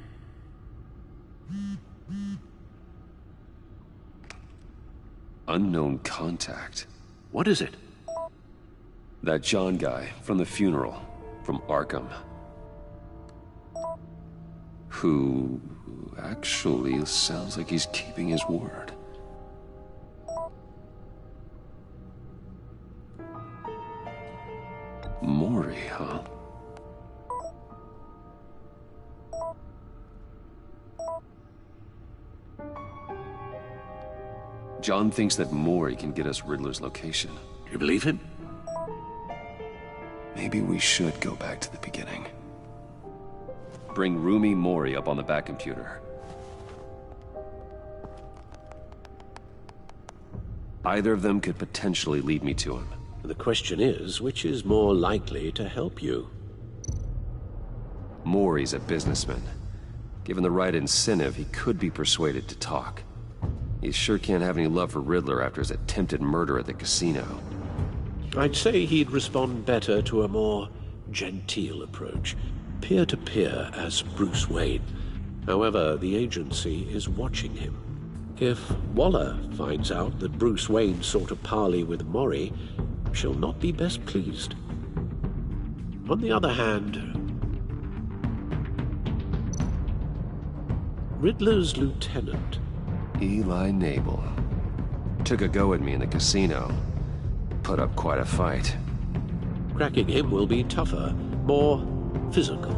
Unknown contact. What is it? That John guy from the funeral, from Arkham. Who actually sounds like he's keeping his word. Mori, huh? John thinks that Mori can get us Riddler's location. You believe him? Maybe we should go back to the beginning. Bring Rumi Mori up on the back computer. Either of them could potentially lead me to him. The question is, which is more likely to help you? Mori's a businessman. Given the right incentive, he could be persuaded to talk. He sure can't have any love for Riddler after his attempted murder at the casino. I'd say he'd respond better to a more genteel approach, peer-to-peer as Bruce Wayne. However, the agency is watching him. If Waller finds out that Bruce Wayne sought a parley with Mori, she'll not be best pleased. On the other hand, Riddler's lieutenant, Eli Nabel, took a go at me in the casino. Put up quite a fight. Cracking him will be tougher, more physical.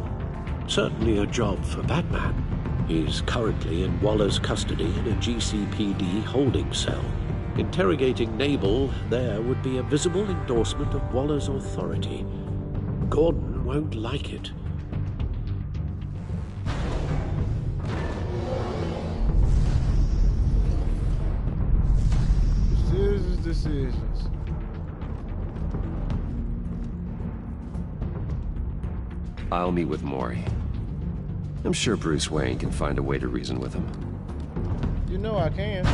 Certainly a job for Batman. He's currently in Waller's custody in a GCPD holding cell. Interrogating Nabel there would be a visible endorsement of Waller's authority. Gordon won't like it. Decisions. I'll meet with Mori. I'm sure Bruce Wayne can find a way to reason with him. You know I can.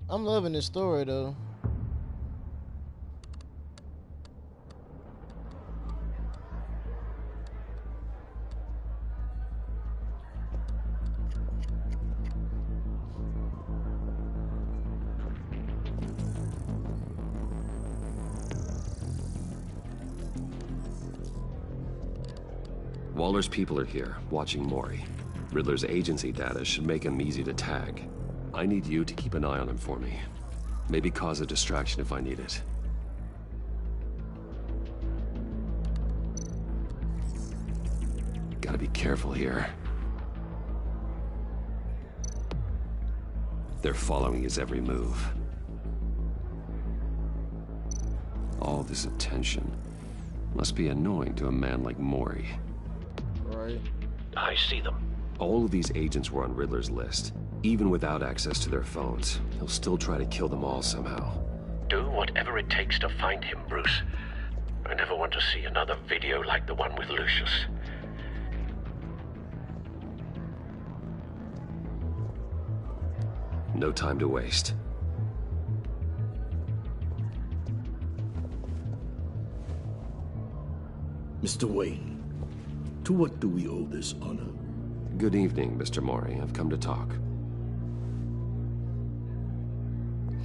I'm loving this story though. Waller's people are here, watching Mori. Riddler's agency data should make him easy to tag. I need you to keep an eye on him for me. Maybe cause a distraction if I need it. Gotta be careful here. They're following his every move. All this attention must be annoying to a man like Mori. Right. I see them. All of these agents were on Riddler's list. Even without access to their phones, he'll still try to kill them all somehow. Do whatever it takes to find him, Bruce. I never want to see another video like the one with Lucius. No time to waste. Mr. Wayne, to what do we owe this honor? Good evening, Mr. Mori. I've come to talk.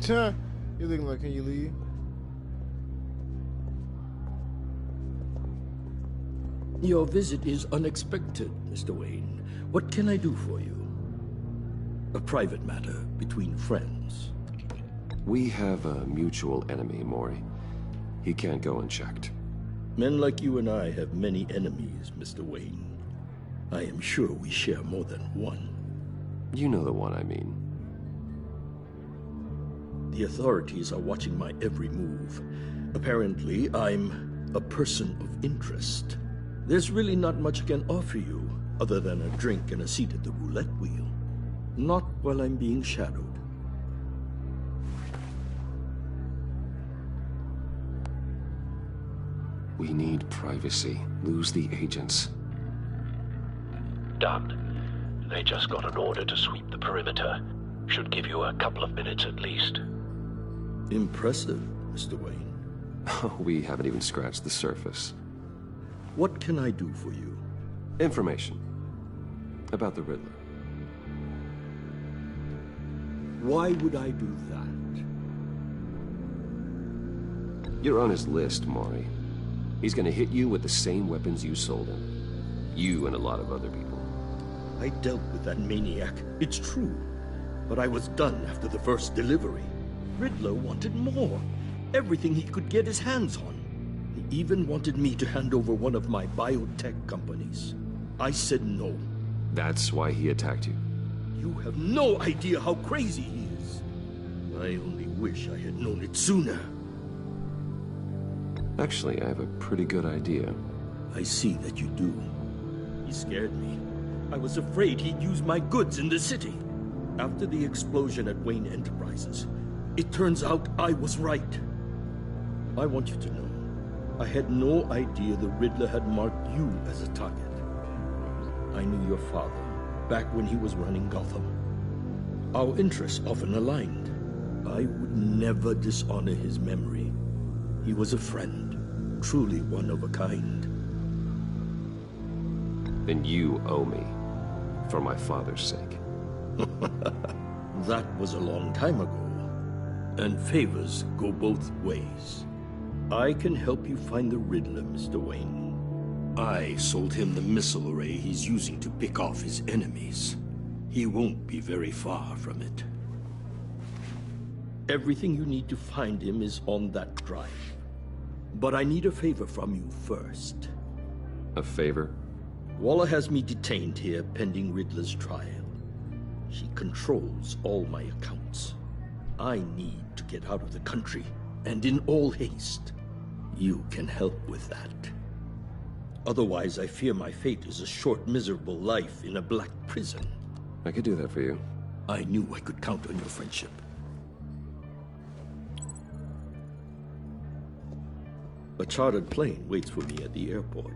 You're looking like, can you leave? Your visit is unexpected, Mr. Wayne. What can I do for you? A private matter between friends. We have a mutual enemy, Mori. He can't go unchecked. Men like you and I have many enemies, Mr. Wayne. I am sure we share more than one. You know the one I mean. The authorities are watching my every move. Apparently, I'm a person of interest. There's really not much I can offer you, other than a drink and a seat at the roulette wheel. Not while I'm being shadowed. We need privacy. Lose the agents. Done. They just got an order to sweep the perimeter. Should give you a couple of minutes at least. Impressive, Mr. Wayne. We haven't even scratched the surface. What can I do for you? Information. About the Riddler. Why would I do that? You're on his list, Mori. He's gonna hit you with the same weapons you sold him. You and a lot of other people. I dealt with that maniac, it's true. But I was done after the first delivery. Riddler wanted more. Everything he could get his hands on. He even wanted me to hand over one of my biotech companies. I said no. That's why he attacked you? You have no idea how crazy he is. I only wish I had known it sooner. Actually, I have a pretty good idea. I see that you do. He scared me. I was afraid he'd use my goods in the city. After the explosion at Wayne Enterprises, it turns out I was right. I want you to know, I had no idea the Riddler had marked you as a target. I knew your father back when he was running Gotham. Our interests often aligned. I would never dishonor his memory. He was a friend, truly one of a kind. Then you owe me, for my father's sake. That was a long time ago, and favors go both ways. I can help you find the Riddler, Mr. Wayne. I sold him the missile array he's using to pick off his enemies. He won't be very far from it. Everything you need to find him is on that drive. But I need a favor from you first. A favor? Waller has me detained here pending Riddler's trial. She controls all my accounts. I need to get out of the country, and in all haste. You can help with that. Otherwise, I fear my fate is a short, miserable life in a black prison. I could do that for you. I knew I could count on your friendship. A chartered plane waits for me at the airport.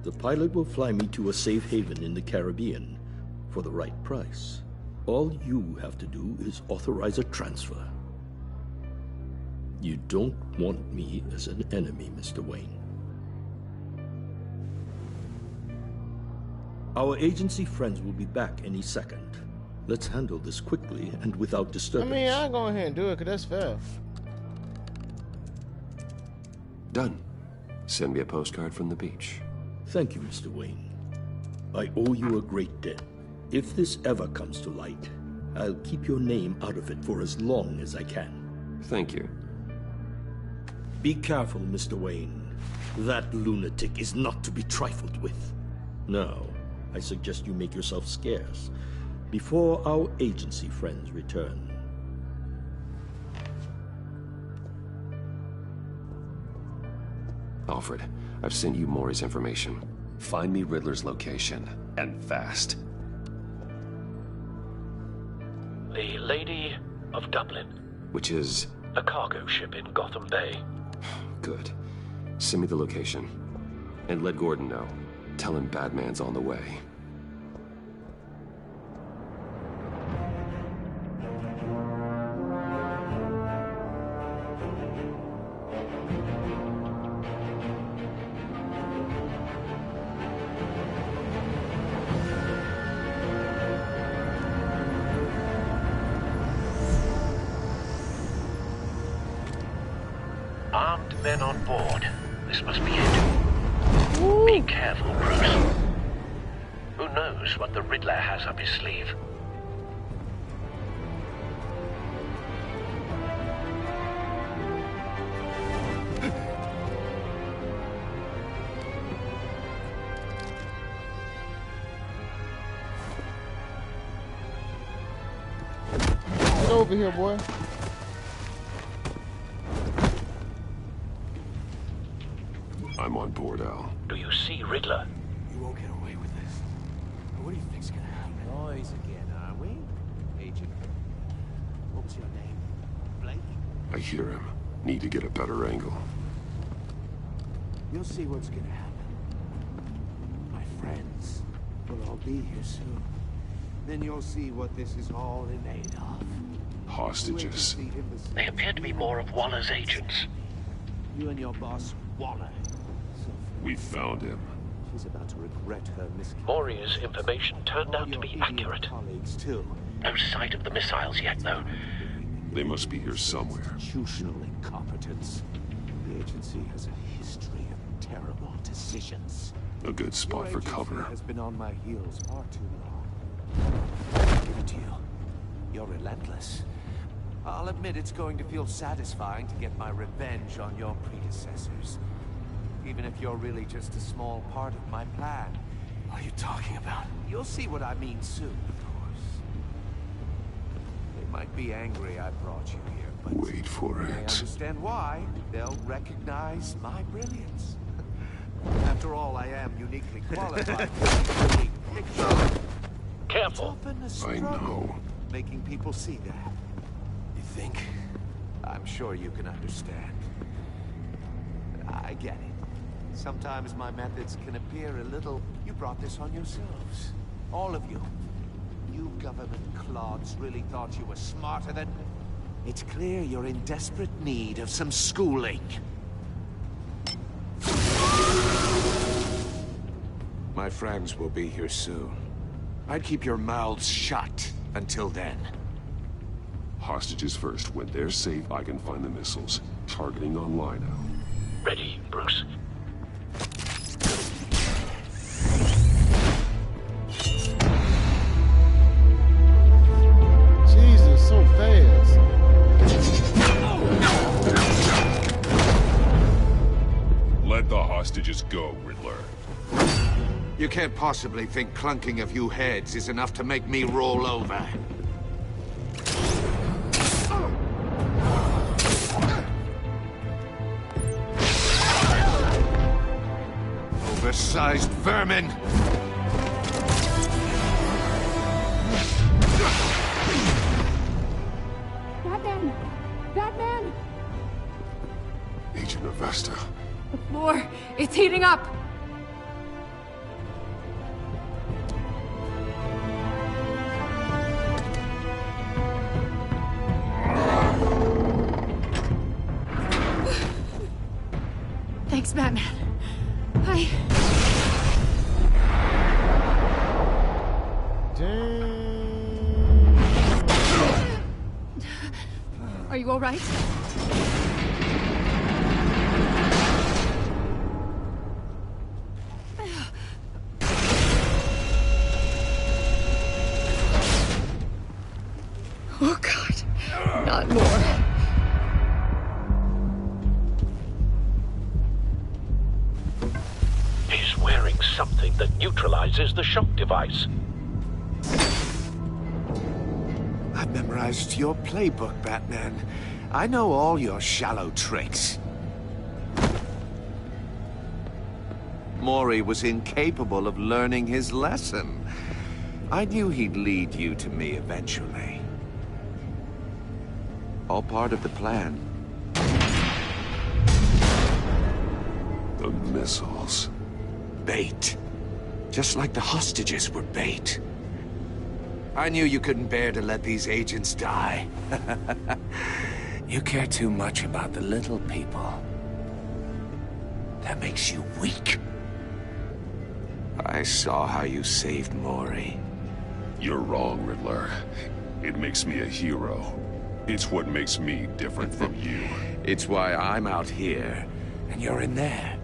The pilot will fly me to a safe haven in the Caribbean for the right price. All you have to do is authorize a transfer. You don't want me as an enemy, Mr. Wayne. Our agency friends will be back any second. Let's handle this quickly and without disturbance. I mean, I'll go ahead and do it, because that's fair. Done. Send me a postcard from the beach. Thank you, Mr. Wayne. I owe you a great debt. If this ever comes to light, I'll keep your name out of it for as long as I can. Thank you. Be careful, Mr. Wayne. That lunatic is not to be trifled with. Now, I suggest you make yourself scarce before our agency friends return. Alfred, I've sent you Maury's information. Find me Riddler's location, and fast. The Lady of Dublin. Which is? A cargo ship in Gotham Bay. Good. Send me the location. And let Gordon know. Tell him Batman's on the way. Armed men on board. This must be it. Be careful, Bruce. Who knows what the Riddler has up his sleeve? Get over here, boy. I'm on board, Al. Do you see Riddler? You won't get away with this. What do you think's gonna happen? Noise again, are we? Agent, what was your name? Blake? I hear him. Need to get a better angle. You'll see what's gonna happen. My friends will all be here soon. Then you'll see what this is all in aid of. Hostages. They appear to be more of Waller's agents. You and your boss, Waller. We found him. She's about to regret her miscarriage. Maury's information turned out to be accurate. Colleagues too. No sight of the missiles yet, though. They must be here somewhere. Institutional incompetence. The agency has a history of terrible decisions. A good spot for cover. Has been on my heels far too long. Give it to you. You're relentless. I'll admit it's going to feel satisfying to get my revenge on your predecessors. Even if you're really just a small part of my plan. What are you talking about? You'll see what I mean soon, of course. They might be angry I brought you here, but wait for they it. understand why. They'll recognize my brilliance. After all, I am uniquely qualified to make a picture. Careful. It's often a I struggle know. making people see that. You think? I'm sure you can understand. I get it. Sometimes my methods can appear a little... You brought this on yourselves. All of you. You government clods really thought you were smarter than... It's clear you're in desperate need of some schooling. My friends will be here soon. I'd keep your mouths shut until then. Hostages first. When they're safe, I can find the missiles. Targeting online now. Ready, Bruce. Jesus, so fast. Let the hostages go, Riddler. You can't possibly think clunking a few heads is enough to make me roll over. Oversized vermin! Batman! Batman! Agent Avesta. The floor, it's heating up! Thanks, Batman. Are you all right? Oh, God. Not more. He's wearing something that neutralizes the shock device. I've memorized your playbook, Batman. I know all your shallow tricks. Mori was incapable of learning his lesson. I knew he'd lead you to me eventually. All part of the plan. The missiles. Bait. Just like the hostages were bait. I knew you couldn't bear to let these agents die. You care too much about the little people. That makes you weak. I saw how you saved Mori. You're wrong, Riddler. It makes me a hero. It's what makes me different from you. It's why I'm out here, and you're in there.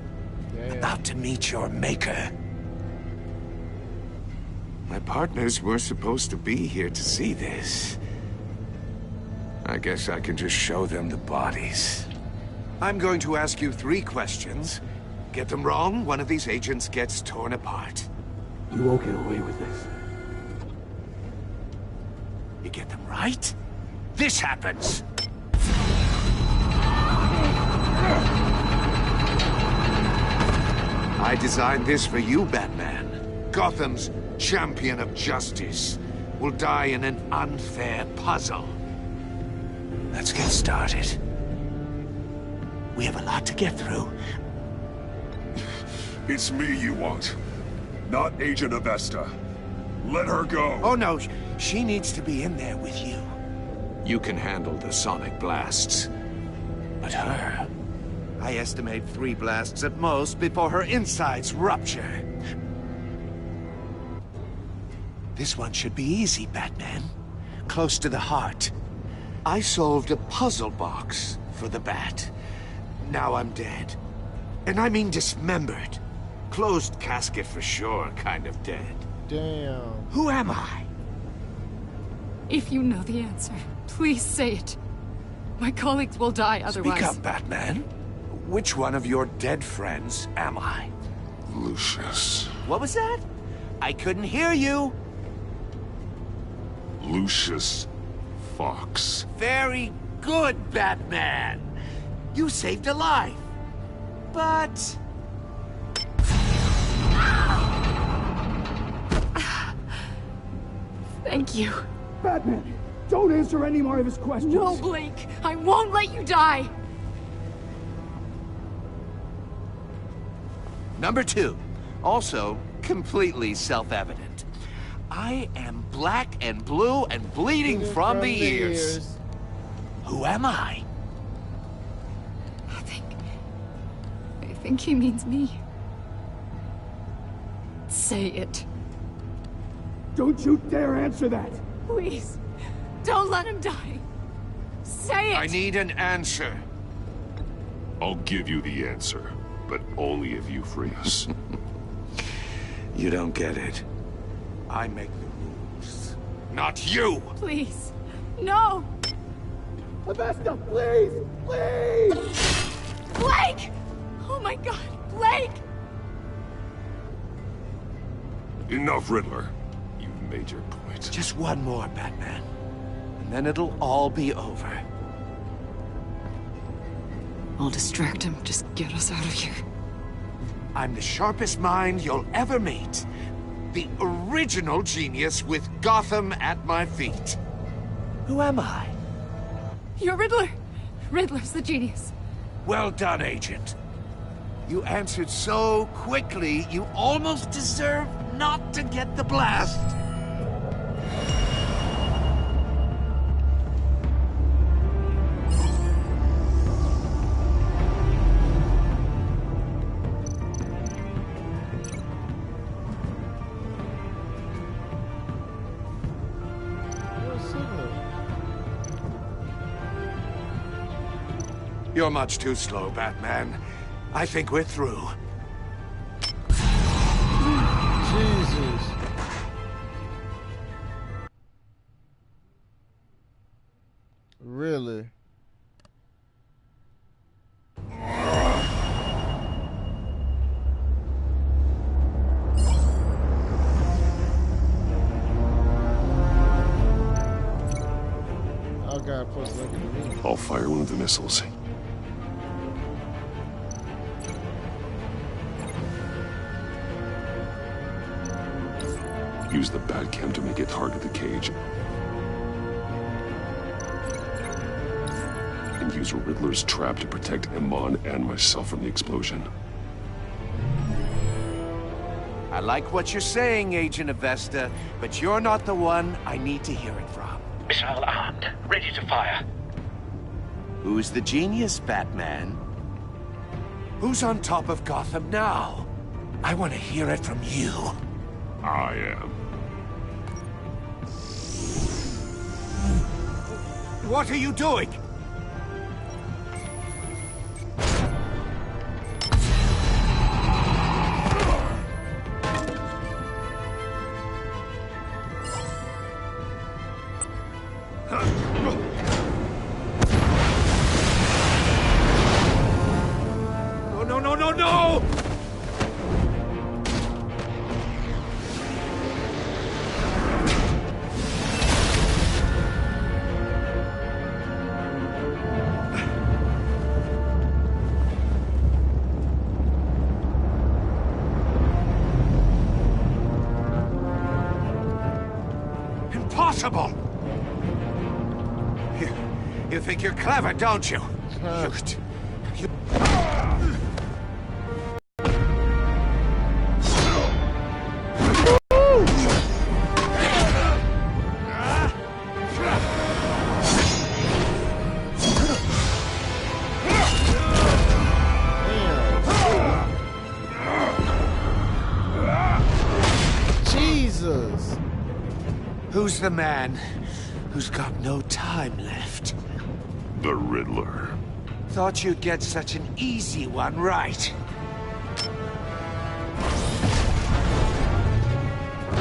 About to meet your maker. My partners were supposed to be here to see this. I guess I can just show them the bodies. I'm going to ask you 3 questions. Get them wrong, one of these agents gets torn apart. You won't get away with this. You get them right, this happens. I designed this for you, Batman. Gotham's champion of justice will die in an unfair puzzle. Let's get started. We have a lot to get through. It's me you want, not Agent Avesta. Let her go. Oh no, she needs to be in there with you. You can handle the sonic blasts. But her... I estimate 3 blasts at most before her insides rupture. This one should be easy, Batman. Close to the heart. I solved a puzzle box for the Bat. Now I'm dead. And I mean dismembered. Closed casket for sure, kind of dead. Damn. Who am I? If you know the answer, please say it. My colleagues will die otherwise. Speak up, Batman. Which one of your dead friends am I? Lucius. What was that? I couldn't hear you. Lucius Fox. Very good, Batman. You saved a life. But... Thank you. Batman, don't answer any more of his questions. No, Blake. I won't let you die. Number 2. Also, completely self-evident. I am black and blue and bleeding from the ears. Who am I? I think he means me. Say it. Don't you dare answer that! Please, don't let him die. Say it! I need an answer. I'll give you the answer, but only if you free us. You don't get it. I make the rules, not you! Please, no! Avesta, please! Please! Blake! Oh my god, Blake! Enough, Riddler. You've made your point. Just one more, Batman. And then it'll all be over. I'll distract him. Just get us out of here. I'm the sharpest mind you'll ever meet. The original genius with Gotham at my feet. Who am I? You're Riddler. Riddler's the genius. Well done, Agent. You answered so quickly, you almost deserve not to get the blast. You're much too slow, Batman. I think we're through. Jesus. Really? Oh God, plus look at me. I'll fire one of the missiles. Use the Batcam to make it target the cage. And use Riddler's trap to protect Iman and myself from the explosion. I like what you're saying, Agent Avesta, but you're not the one I need to hear it from. Missile armed, ready to fire. Who's the genius, Batman? Who's on top of Gotham now? I want to hear it from you. I am. What are you doing? No! Impossible! You think you're clever, don't you? Jesus! Who's the man who's got no time left? The Riddler. Thought you'd get such an easy one right.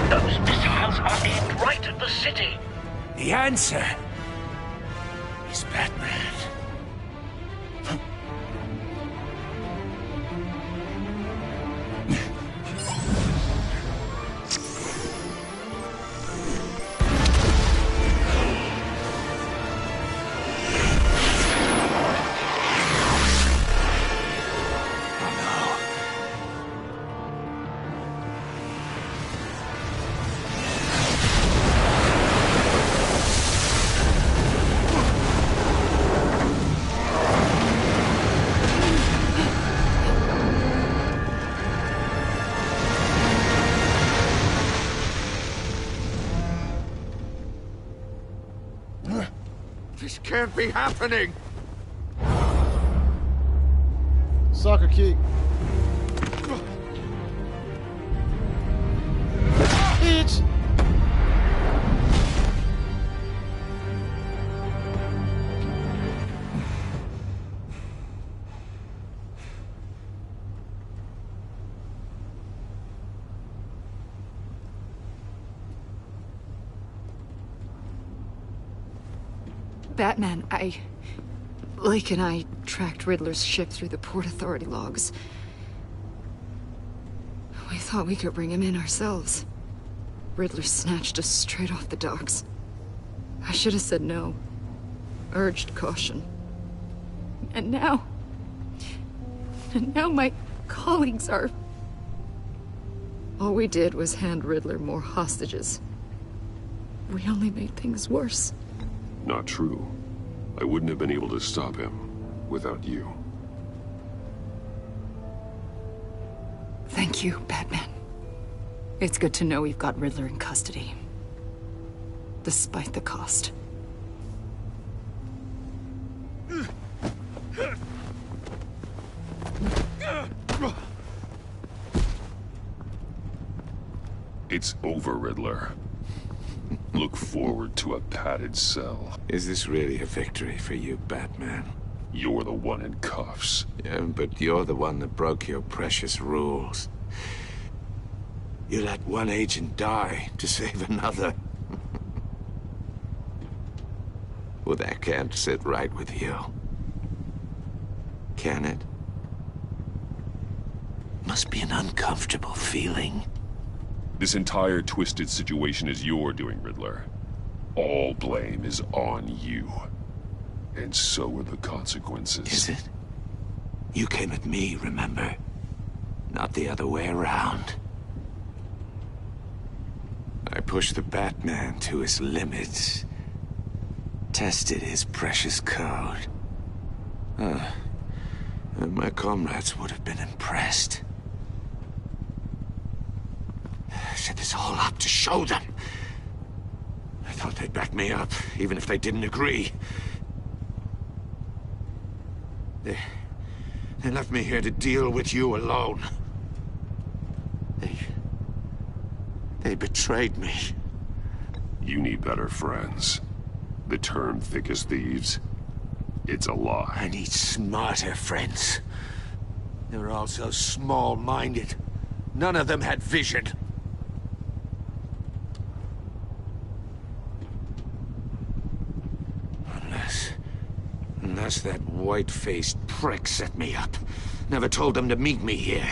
Those missiles are aimed right at the city. The answer is Batman. This can't be happening! Soccer kick. Bitch! Batman, Lake and I tracked Riddler's ship through the Port Authority logs. We thought we could bring him in ourselves. Riddler snatched us straight off the docks. I should have said no. Urged caution. And now my colleagues are... All we did was hand Riddler more hostages. We only made things worse. Not true. I wouldn't have been able to stop him without you. Thank you, Batman. It's good to know we've got Riddler in custody. Despite the cost. It's over, Riddler. Look forward to a padded cell. Is this really a victory for you, Batman? You're the one in cuffs. Yeah, but you're the one that broke your precious rules. You let one agent die to save another. Well, that can't sit right with you. Can it? Must be an uncomfortable feeling. This entire twisted situation is your doing, Riddler. All blame is on you. And so are the consequences. Is it? You came at me, remember? Not the other way around. I pushed the Batman to his limits. Tested his precious code. And my comrades would have been impressed. I set this all up to show them. I thought they'd back me up, even if they didn't agree. They left me here to deal with you alone. They betrayed me. You need better friends. The term thick as thieves, it's a lie. I need smarter friends. They were all so small-minded. None of them had vision. Unless that white-faced prick set me up. Never told them to meet me here.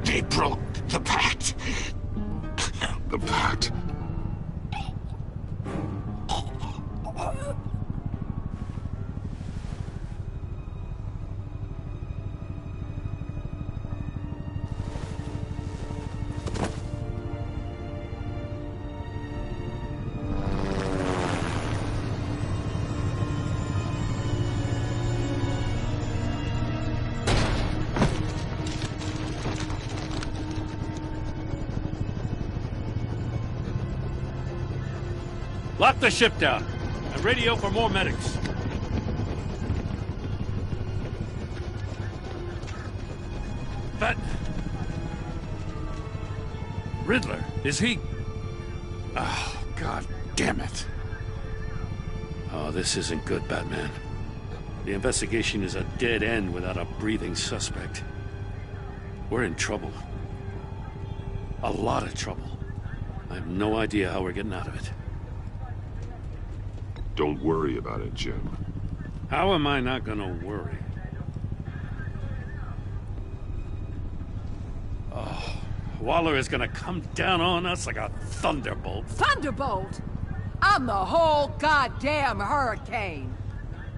They broke the pact. The pact? Lock the ship down and radio for more medics. Riddler, is he... Oh, God damn it. Oh, this isn't good, Batman. The investigation is a dead end without a breathing suspect. We're in trouble. A lot of trouble. I have no idea how we're getting out of it. Don't worry about it, Jim. How am I not gonna worry? Oh, Waller is gonna come down on us like a thunderbolt. Thunderbolt? I'm the whole goddamn hurricane.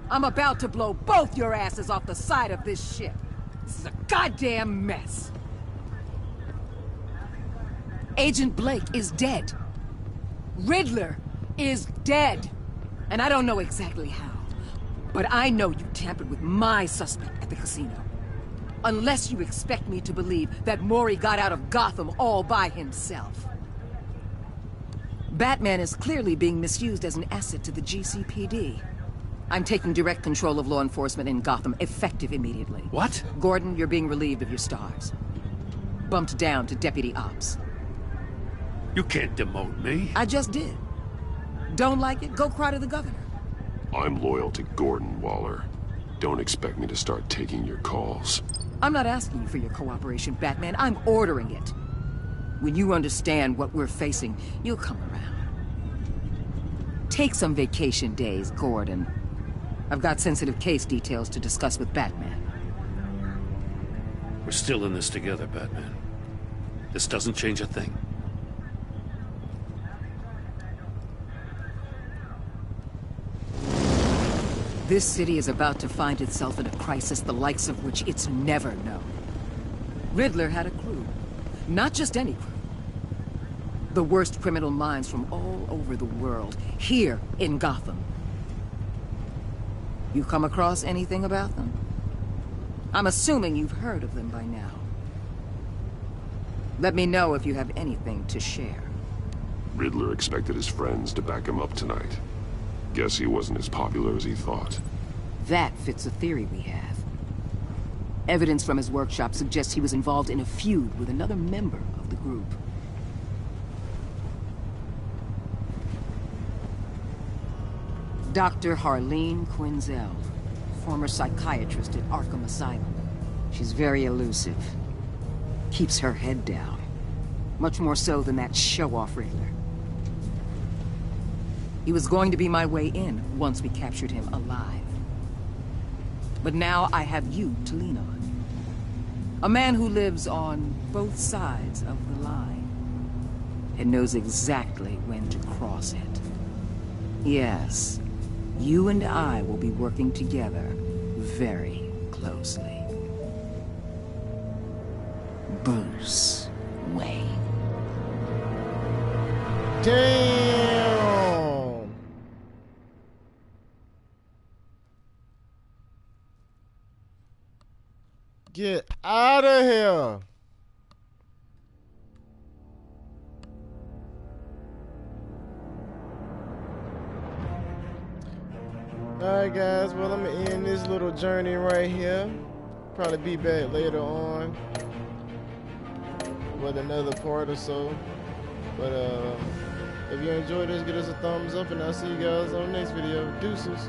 I'm about to blow both your asses off the side of this ship. This is a goddamn mess. Agent Blake is dead. Riddler is dead. And I don't know exactly how, but I know you tampered with my suspect at the casino. Unless you expect me to believe that Mori got out of Gotham all by himself. Batman is clearly being misused as an asset to the GCPD. I'm taking direct control of law enforcement in Gotham, effective immediately. What? Gordon, you're being relieved of your stars. Bumped down to Deputy Ops. You can't demote me. I just did. Don't like it? Go cry to the governor. I'm loyal to Gordon, Waller. Don't expect me to start taking your calls. I'm not asking you for your cooperation, Batman. I'm ordering it. When you understand what we're facing, you'll come around. Take some vacation days, Gordon. I've got sensitive case details to discuss with Batman. We're still in this together, Batman. This doesn't change a thing. This city is about to find itself in a crisis the likes of which it's never known. Riddler had a crew. Not just any crew. The worst criminal minds from all over the world, here in Gotham. You come across anything about them? I'm assuming you've heard of them by now. Let me know if you have anything to share. Riddler expected his friends to back him up tonight. Guess he wasn't as popular as he thought. That fits a theory we have. Evidence from his workshop suggests he was involved in a feud with another member of the group. Dr. Harleen Quinzel, former psychiatrist at Arkham Asylum. She's very elusive. Keeps her head down. Much more so than that show-off Riddler. He was going to be my way in once we captured him alive. But now I have you to lean on. A man who lives on both sides of the line and knows exactly when to cross it. Yes, you and I will be working together very closely. Bruce Wayne. Damn! Get out of here! Alright guys, well I'm gonna end this little journey right here. Probably be back later on with another part or so. But if you enjoyed this, give us a thumbs up and I'll see you guys on the next video. Deuces.